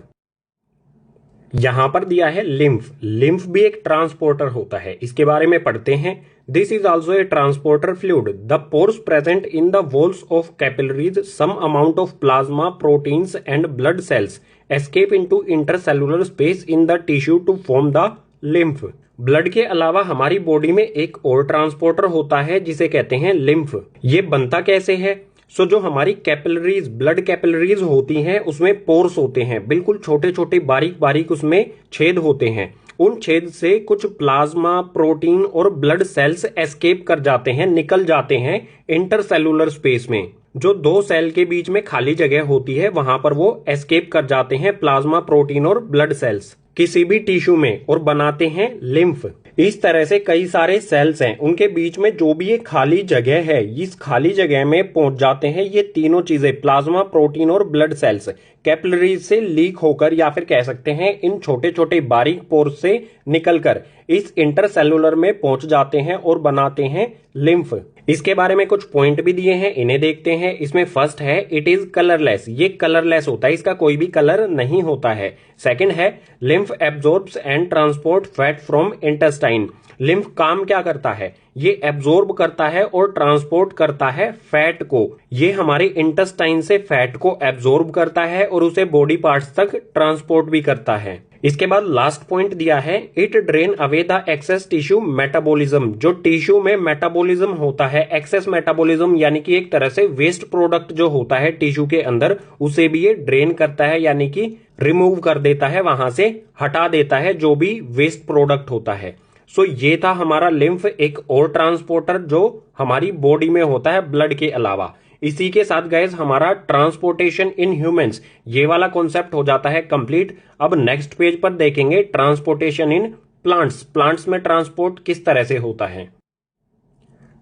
[SPEAKER 1] यहां पर दिया है लिम्फ। लिम्फ भी एक ट्रांसपोर्टर होता है, इसके बारे में पढ़ते हैं। This is also a transporter fluid. The pores present in the walls of capillaries, some amount of plasma, proteins and blood cells escape into intercellular space in the tissue to form the lymph. Blood के अलावा हमारी बॉडी में एक और ट्रांसपोर्टर होता है जिसे कहते हैं लिम्फ। ये बनता कैसे है? सो जो हमारी कैपिलरीज, ब्लड कैपिलरीज होती हैं, उसमें पोर्स होते हैं, बिल्कुल छोटे छोटे बारीक बारीक उसमें छेद होते हैं। उन छेद से कुछ प्लाज्मा, प्रोटीन और ब्लड सेल्स एस्केप कर जाते हैं, निकल जाते हैं इंटरसेलुलर स्पेस में। जो दो सेल के बीच में खाली जगह होती है वहां पर वो एस्केप कर जाते हैं प्लाज्मा, प्रोटीन और ब्लड सेल्स किसी भी टिश्यू में, और बनाते हैं लिम्फ। इस तरह से कई सारे सेल्स हैं, उनके बीच में जो भी ये खाली जगह है, इस खाली जगह में पहुंच जाते हैं ये तीनों चीजें, प्लाज्मा, प्रोटीन और ब्लड सेल्स, कैपिलरीज से लीक होकर, या फिर कह सकते हैं इन छोटे छोटे बारीक पोर्स से निकलकर इस इंटरसेलुलर में पहुंच जाते हैं और बनाते हैं लिम्फ। इसके बारे में कुछ पॉइंट भी दिए हैं, इन्हें देखते हैं। इसमें फर्स्ट है इट इज कलरलेस, ये कलरलेस होता है, इसका कोई भी कलर नहीं होता है। सेकंड है lymph absorbs and transport fat from intestine, lymph काम क्या करता है, ये एब्जॉर्ब करता है और ट्रांसपोर्ट करता है फैट को। ये हमारे इंटेस्टाइन से फैट को एब्जॉर्ब करता है और उसे बॉडी पार्ट्स तक ट्रांसपोर्ट भी करता है। इसके बाद लास्ट पॉइंट दिया है it drain away the excess tissue metabolism, जो टिश्यू में मेटाबॉलिज्म होता है, एक्सेस मेटाबॉलिज्म यानी कि एक तरह से वेस्ट प्रोडक्ट जो होता है टिश्यू के अंदर, उसे भी ये ड्रेन करता है, यानी कि रिमूव कर देता है, वहां से हटा देता है जो भी वेस्ट प्रोडक्ट होता है। सो ये था हमारा लिम्फ, एक और ट्रांसपोर्टर जो हमारी बॉडी में होता है ब्लड के अलावा। इसी के साथ गाइस हमारा ट्रांसपोर्टेशन इन ह्यूमंस ये वाला कॉन्सेप्ट हो जाता है कंप्लीट। अब नेक्स्ट पेज पर देखेंगे ट्रांसपोर्टेशन इन प्लांट्स, प्लांट्स में ट्रांसपोर्ट किस तरह से होता है।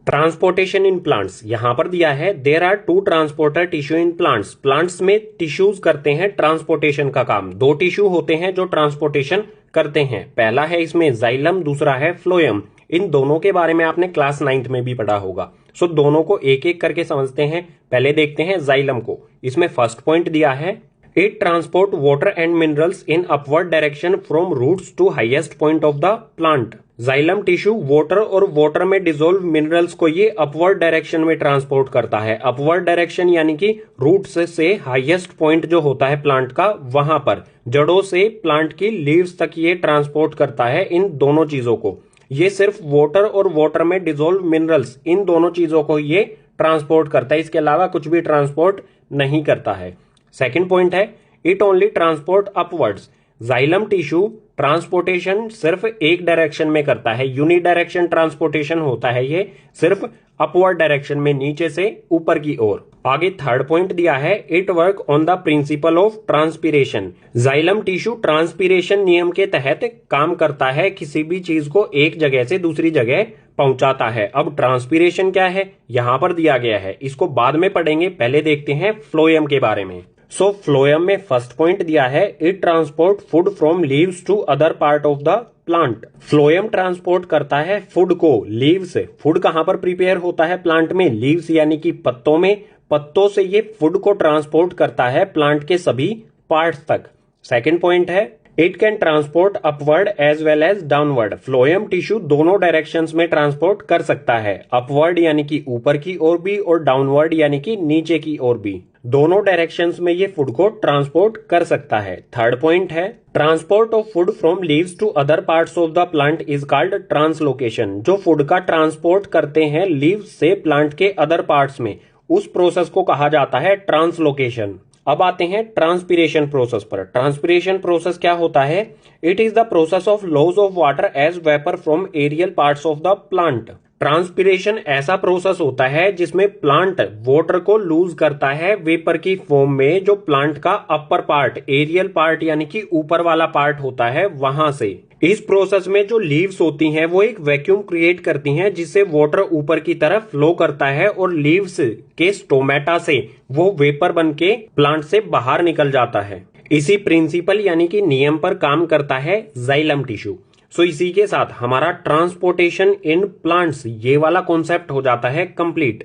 [SPEAKER 1] ट्रांसपोर्टेशन इन प्लांट्स यहां पर दिया है there are two transporter tissue in plants, plants में टिश्यूज करते हैं ट्रांसपोर्टेशन का काम। दो टिश्यू होते हैं जो ट्रांसपोर्टेशन करते हैं, पहला है इसमें जाइलम, दूसरा है फ्लोएम। इन दोनों के बारे में आपने क्लास 9th में भी पढ़ा होगा। सो दोनों को एक एक करके समझते हैं। पहले देखते हैं जाइलम को। इसमें फर्स्ट पॉइंट दिया है it transport water and minerals in upward direction from roots to highest point of the plant. Xylem tissue water और वाटर में डिसॉल्व मिनरल्स को ये अपवर्ड डायरेक्शन में ट्रांसपोर्ट करता है। अपवर्ड डायरेक्शन यानी कि रूट्स से हाईएस्ट पॉइंट जो होता है प्लांट का, वहां पर जड़ों से प्लांट की लीव्स तक ये ट्रांसपोर्ट करता है इन दोनों चीजों को। ये सिर्फ वाटर और वाटर में डिसॉल्व मिनरल्स, इन दोनों चीजों को ये ट्रांसपोर्ट करता है, इसके अलावा कुछ भी ट्रांसपोर्ट नहीं करता है। सेकंड पॉइंट है it only transport upwards, xylem tissue transportation सिर्फ एक डायरेक्शन में करता है, यूनि डायरेक्शन ट्रांसपोर्टेशन होता है ये, सिर्फ अपवर्ड डायरेक्शन में, नीचे से ऊपर की ओर। आगे थर्ड पॉइंट दिया है it work on the principle of transpiration, xylem tissue transpiration नियम के तहत काम करता है, किसी भी चीज को एक जगह से दूसरी जगह पहुंचाता है। अब ट्रांसपीरेशन क्या है यहां पर दिया गया है, इसको बाद में पढ़ेंगे, पहले देखते हैं फ्लोएम के बारे में। सो फ्लोएम में फर्स्ट पॉइंट दिया है it transport food from leaves to other part of the plant. Phloem transport करता है फूड को लीव से। फूड कहां पर प्रिपेयर होता है प्लांट में, लीव्स यानी कि पत्तों में। पत्तों से ये फूड को ट्रांसपोर्ट करता है प्लांट के सभी पार्ट्स तक। सेकंड पॉइंट है it can transport upward as well as downward, phloem tissue दोनों डायरेक्शंस में ट्रांसपोर्ट कर सकता है, अपवर्ड यानी कि ऊपर की ओर भी और डाउनवर्ड यानी कि नीचे की ओर भी, दोनों डायरेक्शंस में ये फूड को ट्रांसपोर्ट कर सकता है। थर्ड पॉइंट है transport of food from leaves to other parts of the plant is called translocation, जो फूड का ट्रांसपोर्ट करते हैं लीव्स से प्लांट के अदर पार्ट्स में, उस प्रोसेस को कहा जाता है ट्रांसलोकेशन। अब आते हैं ट्रांसपीरेशन प्रोसेस पर। ट्रांसपीरेशन प्रोसेस क्या होता है, it is the process of loss of water as vapour from aerial parts of the plant. Transpiration ऐसा प्रोसेस होता है जिसमें प्लांट वाटर को लूज करता है वेपर की फॉर्म में, जो प्लांट का अपर पार्ट, एरियल पार्ट यानी कि ऊपर वाला पार्ट होता है, वहां से। इस प्रोसेस में जो लीव्स होती हैं वो एक वैक्यूम क्रिएट करती हैं जिससे वाटर ऊपर की तरफ फ्लो करता है और लीव्स के स्टोमेटा से वो वेपर बन के प्लांट से बाहर निकल जाता है। इसी प्रिंसिपल यानी कि नियम पर काम करता है जाइलम टिश्यू। सो इसी के साथ हमारा ट्रांसपोर्टेशन इन प्लांट्स ये वाला कॉन्सेप्ट हो जाता है कंप्लीट।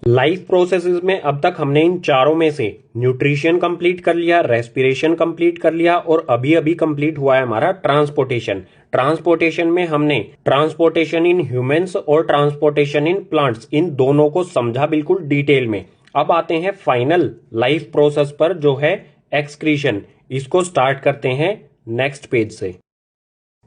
[SPEAKER 1] लाइफ प्रोसेसेस में अब तक हमने इन चारों में से न्यूट्रिशन कंप्लीट कर लिया, रेस्पिरेशन कंप्लीट कर लिया और अभी अभी कंप्लीट हुआ है हमारा ट्रांसपोर्टेशन। ट्रांसपोर्टेशन में हमने ट्रांसपोर्टेशन इन ह्यूमंस और ट्रांसपोर्टेशन इन प्लांट्स, इन दोनों को समझा बिल्कुल डिटेल में। अब आते हैं फाइनल लाइफ प्रोसेस पर जो है एक्सक्रीशन। इसको स्टार्ट करते हैं नेक्स्ट पेज से।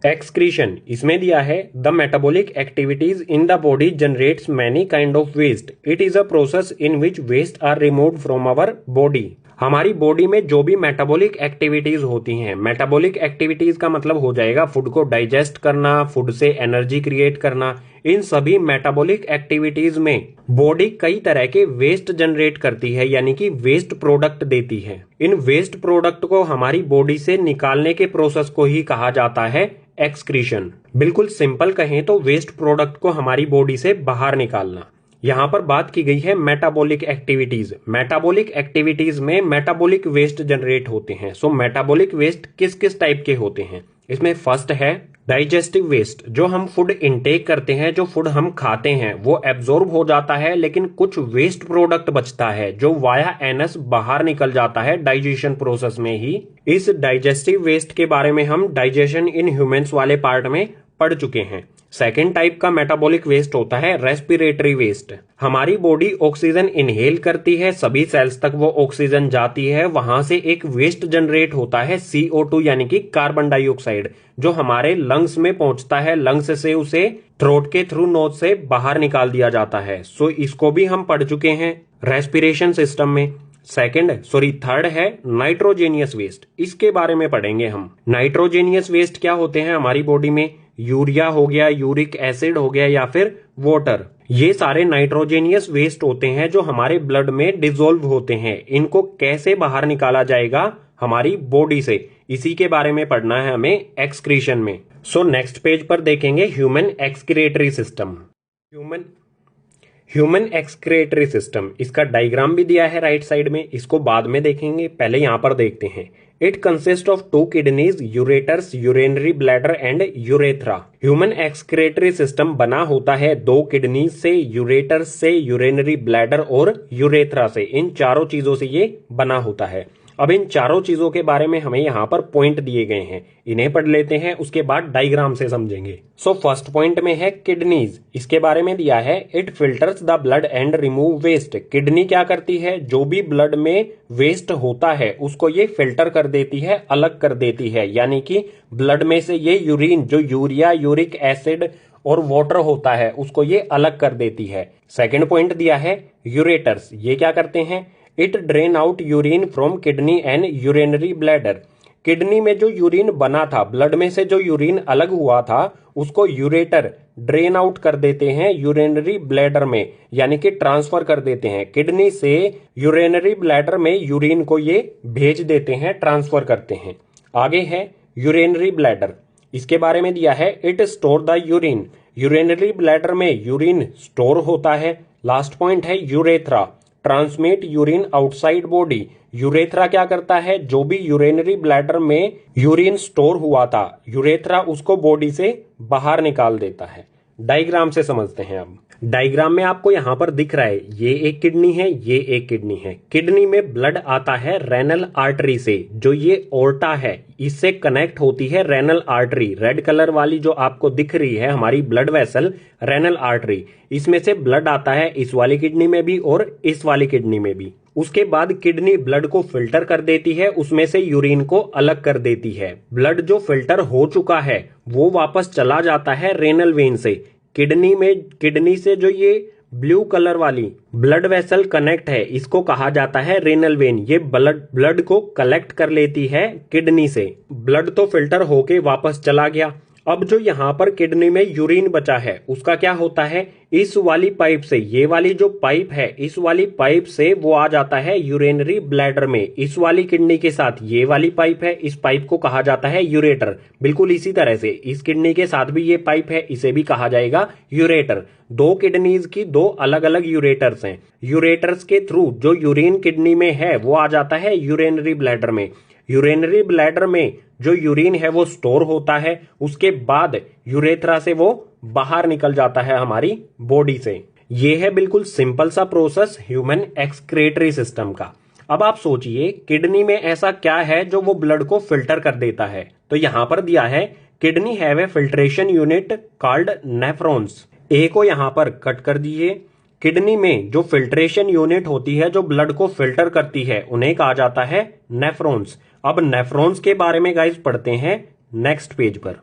[SPEAKER 1] एक्सक्रीशन इसमें दिया है the metabolic activities in the body generates many kind of waste. It is a process in which waste are removed from our body. हमारी बॉडी में जो भी मेटाबॉलिक एक्टिविटीज होती हैं, मेटाबॉलिक एक्टिविटीज का मतलब हो जाएगा फूड को डाइजेस्ट करना, फूड से एनर्जी क्रिएट करना। इन सभी मेटाबॉलिक एक्टिविटीज में बॉडी कई तरह के वेस्ट जनरेट करती है, यानी कि वेस्ट प्रोडक्ट देती है। इन वेस्ट प्रोडक्ट को हमारी बॉडी से निकालने के प्रोसेस को ही कहा जाता है एक्सक्रीशन। बिल्कुल सिंपल कहें तो वेस्ट प्रोडक्ट को हमारी बॉडी से बाहर निकालना। यहाँ पर बात की गई है मेटाबॉलिक एक्टिविटीज। मेटाबॉलिक एक्टिविटीज में मेटाबॉलिक वेस्ट जनरेट होते हैं। सो मेटाबॉलिक वेस्ट किस किस टाइप के होते हैं? इसमें फर्स्ट है डाइजेस्टिव वेस्ट। जो हम फूड इनटेक करते हैं, जो फूड हम खाते हैं वो एब्जॉर्ब हो जाता है, लेकिन कुछ वेस्ट प्रोडक्ट बचता है जो वाया एनस बाहर निकल जाता है डाइजेशन प्रोसेस में ही। इस डाइजेस्टिव वेस्ट के बारे में हम डाइजेशन इन ह्यूमंस वाले पार्ट में पढ़ चुके हैं। सेकेंड टाइप का मेटाबॉलिक वेस्ट होता है रेस्पिरेटरी वेस्ट। हमारी बॉडी ऑक्सीजन इनहेल करती है, सभी सेल्स तक वो ऑक्सीजन जाती है, वहां से एक वेस्ट जनरेट होता है CO2 यानी कि कार्बन डाइऑक्साइड, जो हमारे लंग्स में पहुंचता है। लंग्स से उसे थ्रोट के थ्रू नोज से बाहर निकाल दिया जाता है। सो इसको भी हम पढ़ चुके हैं रेस्पिरेशन सिस्टम में। थर्ड है नाइट्रोजेनियस वेस्ट। इसके बारे में पढ़ेंगे हम। नाइट्रोजेनियस वेस्ट क्या होते हैं हमारी बॉडी में? यूरिया हो गया, यूरिक एसिड हो गया या फिर वाटर। ये सारे नाइट्रोजेनियस वेस्ट होते हैं जो हमारे ब्लड में डिसॉल्व होते हैं। इनको कैसे बाहर निकाला जाएगा हमारी बॉडी से, इसी के बारे में पढ़ना है हमें एक्सक्रीशन में। सो नेक्स्ट पेज पर देखेंगे human excretory system. Human excretory system, इसका डायग्राम भी दिया है राइट साइड में, इसको बाद में देखेंगे, पहले यहां पर देखते हैं। It consist of 2 kidneys, ureters, urinary bladder and urethra. Human excretory system बना होता है 2 किडनीज से, यूरेटर्स से, यूरिनरी ब्लैडर और यूरेथ्रा से। इन चारों चीजों से ये बना होता है। अब इन चारों चीजों के बारे में हमें यहाँ पर पॉइंट दिए गए हैं, इन्हें पढ़ लेते हैं, उसके बाद डायग्राम से समझेंगे। सो फर्स्ट पॉइंट में है किडनीज। इसके बारे में दिया है it filters the blood and remove waste. Kidney क्या करती है? जो भी ब्लड में वेस्ट होता है उसको ये फिल्टर कर देती है, अलग कर देती है, यानी कि ब्लड में से ये यूरिन, जो यूरिया, यूरिक एसिड और वाटर होता है, उसको ये अलग कर देती है। सेकेंड पॉइंट दिया है यूरेटर्स। ये क्या करते हैं? It drain out urine from kidney and urinary bladder. Kidney में जो यूरिन बना था, ब्लड में से जो यूरिन अलग हुआ था, उसको यूरेटर ड्रेन आउट कर देते हैं यूरिनरी ब्लैडर में, यानी कि ट्रांसफर कर देते हैं। किडनी से यूरिनरी ब्लैडर में यूरिन को ये भेज देते हैं, ट्रांसफर करते हैं। आगे है यूरिनरी ब्लैडर। इसके बारे में दिया है it store the urine. Urinary bladder में यूरिन स्टोर होता है। लास्ट पॉइंट है urethra, transmit urine outside body. Urethra क्या करता है? जो भी यूरिनरी ब्लैडर में यूरिन स्टोर हुआ था, यूरेथ्रा उसको बॉडी से बाहर निकाल देता है। डायग्राम से समझते हैं। अब डायग्राम में आपको यहाँ पर दिख रहा है, ये एक किडनी है, ये एक किडनी है। किडनी में ब्लड आता है रेनल आर्टरी से, जो ये ओर्टा है, इससे कनेक्ट होती है रेनल आर्टरी। रेड कलर वाली जो आपको दिख रही है हमारी ब्लड वेसल, रेनल आर्टरी, इसमें से ब्लड आता है इस वाली किडनी में भी और इस वाली किडनी में भी। उसके बाद किडनी ब्लड को फिल्टर कर देती है, उसमें से यूरिन को अलग कर देती है। ब्लड जो फिल्टर हो चुका है वो वापस चला जाता है रेनल वेन से। किडनी से जो ये ब्लू कलर वाली ब्लड वेसल कनेक्ट है, इसको कहा जाता है रेनल वेन। ये ब्लड को कलेक्ट कर लेती है किडनी से। ब्लड तो फिल्टर होके वापस चला गया। अब जो यहाँ पर किडनी में यूरिन बचा है उसका क्या होता है? इस वाली पाइप से, ये वाली जो पाइप है, इस वाली पाइप से वो आ जाता है यूरिनरी ब्लैडर में। इस वाली किडनी के साथ ये वाली पाइप है, इस पाइप को कहा जाता है यूरेटर। बिल्कुल इसी तरह से इस किडनी के साथ भी ये पाइप है, इसे भी कहा जाएगा यूरेटर। 2 किडनीज की 2 अलग अलग यूरेटर्स हैं। यूरेटर्स के थ्रू जो यूरिन किडनी में है वो आ जाता है यूरिनरी ब्लैडर में। यूरिनरी ब्लैडर में जो यूरिन है वो स्टोर होता है, उसके बाद यूरेथ्रा से वो बाहर निकल जाता है हमारी बॉडी से। ये है बिल्कुल सिंपल सा प्रोसेस ह्यूमन एक्सक्रिएटरी सिस्टम का। अब आप सोचिए किडनी में ऐसा क्या है जो वो ब्लड को फिल्टर कर देता है? तो यहां पर दिया है kidney have a filtration unit called nephrons. ए को यहां पर कट कर दीजिए। किडनी में जो फिल्ट्रेशन यूनिट होती है जो ब्लड को फिल्टर करती है, उन्हें कहा जाता है नेफ्रॉन्स। अब नेफ्रॉन्स के बारे में गाइस पढ़ते हैं नेक्स्ट पेज पर।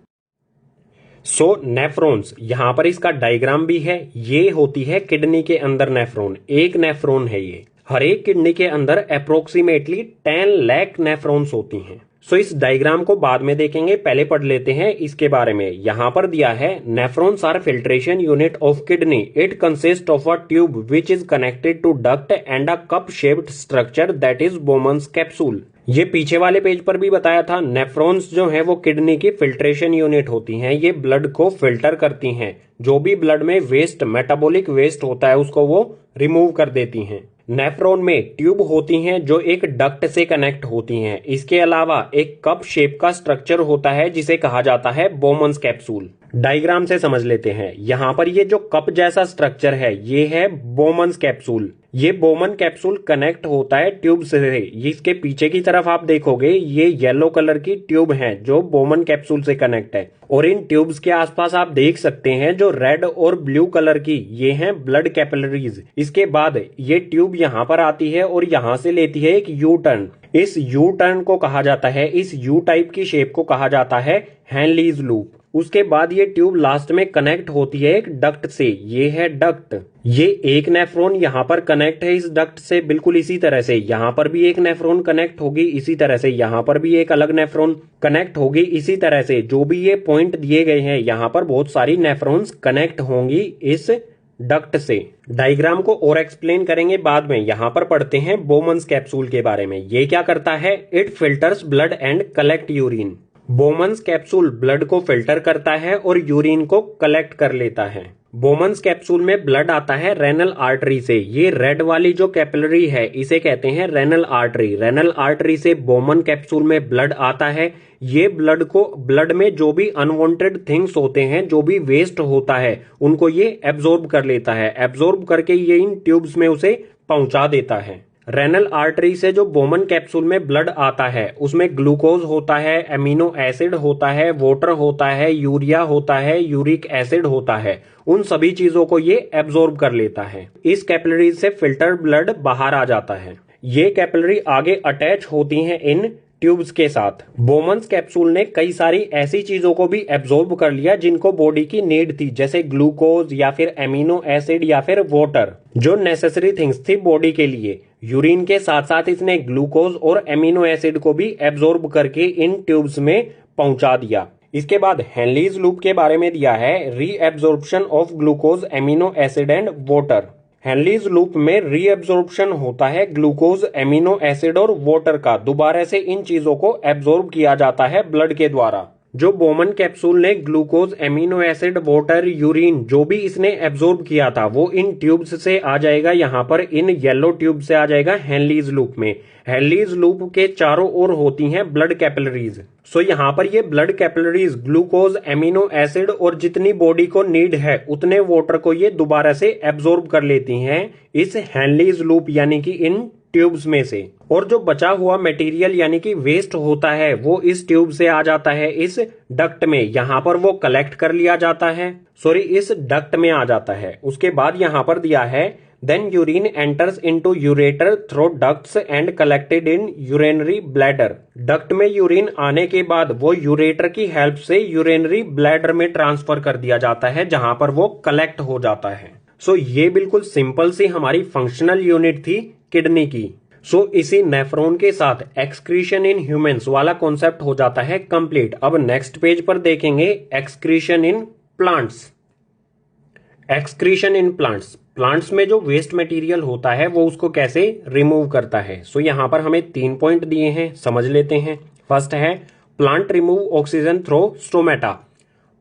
[SPEAKER 1] सो नेफ्रॉन्स, यहाँ पर इसका डायग्राम भी है। ये होती है किडनी के अंदर नेफ्रॉन, एक नेफ्रॉन है ये। हर एक किडनी के अंदर अप्रोक्सीमेटली 10 लाख नेफ्रॉन्स होती हैं। सो इस डायग्राम को बाद में देखेंगे, पहले पढ़ लेते हैं इसके बारे में। यहाँ पर दिया है nephrons are filtration unit of kidney. It consist of a tube which is connected to duct and a cup shaped structure that is Bowman's capsule. ये पीछे वाले पेज पर भी बताया था। नेफ्रॉन्स जो है वो किडनी की फिल्ट्रेशन यूनिट होती हैं। ये ब्लड को फिल्टर करती हैं। जो भी ब्लड में वेस्ट, मेटाबॉलिक वेस्ट होता है उसको वो रिमूव कर देती हैं। नेफ्रॉन में ट्यूब होती हैं जो एक डक्ट से कनेक्ट होती हैं। इसके अलावा एक कप शेप का स्ट्रक्चर होता है जिसे कहा जाता है बोमन्स कैप्सूल। डायग्राम से समझ लेते हैं। यहाँ पर ये जो कप जैसा स्ट्रक्चर है ये है बोमन्स कैप्सूल। ये बोमन कैप्सूल कनेक्ट होता है ट्यूब से। इसके पीछे की तरफ आप देखोगे ये येलो कलर की ट्यूब है जो बोमन कैप्सूल से कनेक्ट है। और इन ट्यूब्स के आसपास आप देख सकते हैं जो रेड और ब्लू कलर की, ये हैं ब्लड कैपिलरीज। इसके बाद ये ट्यूब यहाँ पर आती है और यहाँ से लेती है एक यू टर्न। इस यू टर्न को कहा जाता है, इस यू टाइप की शेप को कहा जाता है हेनलीज लूप। उसके बाद ये ट्यूब लास्ट में कनेक्ट होती है एक डक्ट से। ये है डक्ट। ये एक नेफ्रॉन यहाँ पर कनेक्ट है इस डक्ट से, बिल्कुल इसी तरह से यहाँ पर भी एक नेफ्रॉन कनेक्ट होगी, इसी तरह से यहाँ पर भी एक अलग नेफ्रॉन कनेक्ट होगी। इसी तरह से जो भी ये पॉइंट दिए गए हैं यहाँ पर बहुत सारी नेफ्रॉन्स कनेक्ट होंगी इस डक्ट से। डायग्राम को और एक्सप्लेन करेंगे बाद में। यहाँ पर पढ़ते हैं बोमन्स कैप्सूल के बारे में। ये क्या करता है? It filters blood and collect urine. Bowman's capsule blood को फिल्टर करता है और यूरिन को कलेक्ट कर लेता है। बोमन्स कैप्सूल में ब्लड आता है रेनल आर्टरी से। ये रेड वाली जो कैपिलरी है इसे कहते हैं रेनल आर्टरी। रेनल आर्टरी से बोमन कैप्सूल में ब्लड आता है। ये ब्लड में जो भी अनवांटेड थिंग्स होते हैं, जो भी वेस्ट होता है, उनको ये एब्जॉर्ब कर लेता है। एब्जॉर्ब करके ये इन ट्यूब्स में उसे पहुंचा देता है। रेनल आर्टरी से जो बोमन कैप्सूल में ब्लड आता है उसमें ग्लूकोज होता है, एमिनो एसिड होता है, वाटर होता है, यूरिया होता है, यूरिक एसिड होता है। उन सभी चीजों को ये एब्जॉर्ब कर लेता है। इस कैपिलरी से फिल्टर ब्लड बाहर आ जाता है। ये कैपिलरी आगे अटैच होती हैं इन ट्यूब्स के साथ। बोमन्स कैप्सूल ने कई सारी ऐसी चीजों को भी एब्जॉर्ब कर लिया जिनको बॉडी की नीड थी, जैसे ग्लूकोज या फिर एमिनो एसिड या फिर वाटर, जो नेसेसरी थिंग्स थी बॉडी के लिए। यूरिन के साथ साथ इसने ग्लूकोज और एमिनो एसिड को भी एब्जॉर्ब करके इन ट्यूब्स में पहुंचा दिया। इसके बाद हेनलीज लूप के बारे में दिया है, reabsorption of glucose, amino acid and water. Henle's loop में रीएब्जॉर्प्शन होता है ग्लूकोज, एमिनो एसिड और वाटर का। दोबारा से इन चीजों को एब्जॉर्ब किया जाता है ब्लड के द्वारा। जो बोमन कैप्सूल ने glucose, amino acid, water, urine जो भी इसने एब्जॉर्ब किया था वो इन ट्यूब्स से आ जाएगा, यहाँ पर इन येलो ट्यूब से आ जाएगा हेनलीज लूप में। हेनलीज लूप के चारों ओर होती हैं ब्लड कैपिलरीज। सो यहाँ पर ये blood capillaries glucose, amino acid और जितनी बॉडी को नीड है उतने वाटर को ये दोबारा से एब्जॉर्ब कर लेती हैं इस हेनलीज लूप यानी कि इन ट्यूब्स में से। और जो बचा हुआ मटेरियल यानी कि वेस्ट होता है वो इस ट्यूब से आ जाता है इस डक्ट में। यहाँ पर वो कलेक्ट कर लिया जाता है, इस डक्ट में आ जाता है। उसके बाद यहाँ पर दिया है, then urine enters into ureter through ducts and collected in urinary bladder. Duct में यूरिन आने के बाद वो यूरेटर की हेल्प से यूरिनरी ब्लैडर में ट्रांसफर कर दिया जाता है, जहां पर वो कलेक्ट हो जाता है। ये बिल्कुल सिंपल सी हमारी फंक्शनल यूनिट थी किडनी की। इसी नेफ्रॉन के साथ एक्सक्रीशन इन ह्यूमंस वाला कॉन्सेप्ट हो जाता है कंप्लीट। अब नेक्स्ट पेज पर देखेंगे excretion in plants. Excretion in plants में जो वेस्ट मटेरियल होता है वो उसको कैसे रिमूव करता है। यहाँ पर हमें 3 पॉइंट दिए हैं, समझ लेते हैं। फर्स्ट है plant remove oxygen through stomata.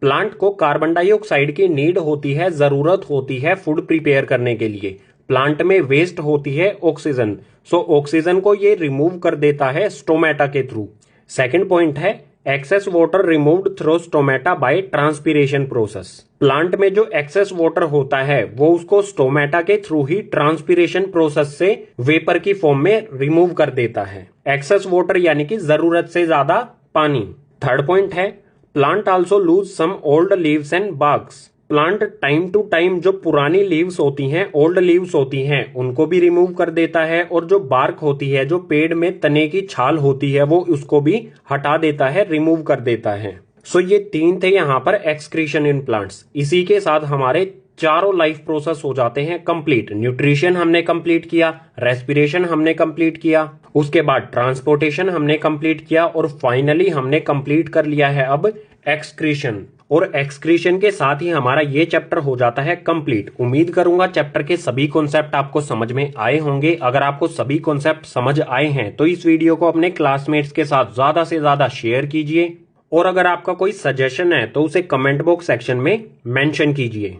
[SPEAKER 1] Plant को कार्बन डाइऑक्साइड की नीड होती है, जरूरत होती है फूड प्रिपेयर करने के लिए। प्लांट में वेस्ट होती है ऑक्सीजन, ऑक्सीजन को ये रिमूव कर देता है स्टोमेटा के थ्रू। सेकंड पॉइंट है excess water removed through stomata by transpiration process. Plant में जो एक्सेस वाटर होता है वो उसको स्टोमेटा के थ्रू ही ट्रांसपीरेशन प्रोसेस से वेपर की फॉर्म में रिमूव कर देता है। एक्सेस वाटर यानी कि जरूरत से ज्यादा पानी। थर्ड पॉइंट है plant also lose some old leaves and barks. Plant time to time जो पुरानी लीव्स होती हैं, ओल्ड लीव्स होती हैं, उनको भी रिमूव कर देता है। और जो बार्क होती है, जो पेड़ में तने की छाल होती है, वो उसको भी हटा देता है, रिमूव कर देता है। सो ये 3 थे यहाँ पर एक्सक्रीशन इन प्लांट्स। इसी के साथ हमारे चारों लाइफ प्रोसेस हो जाते हैं कंप्लीट। न्यूट्रिशन हमने कंप्लीट किया, रेस्पिरेशन हमने कंप्लीट किया, उसके बाद ट्रांसपोर्टेशन हमने कंप्लीट किया और फाइनली हमने कंप्लीट कर लिया है अब एक्सक्रीशन। और एक्सक्रीशन के साथ ही हमारा ये चैप्टर हो जाता है कंप्लीट। उम्मीद करूंगा चैप्टर के सभी कॉन्सेप्ट आपको समझ में आए होंगे। अगर आपको सभी कॉन्सेप्ट समझ आए हैं तो इस वीडियो को अपने क्लासमेट्स के साथ ज्यादा से ज्यादा शेयर कीजिए और अगर आपका कोई सजेशन है तो उसे कमेंट बॉक्स सेक्शन में मेंशन कीजिए।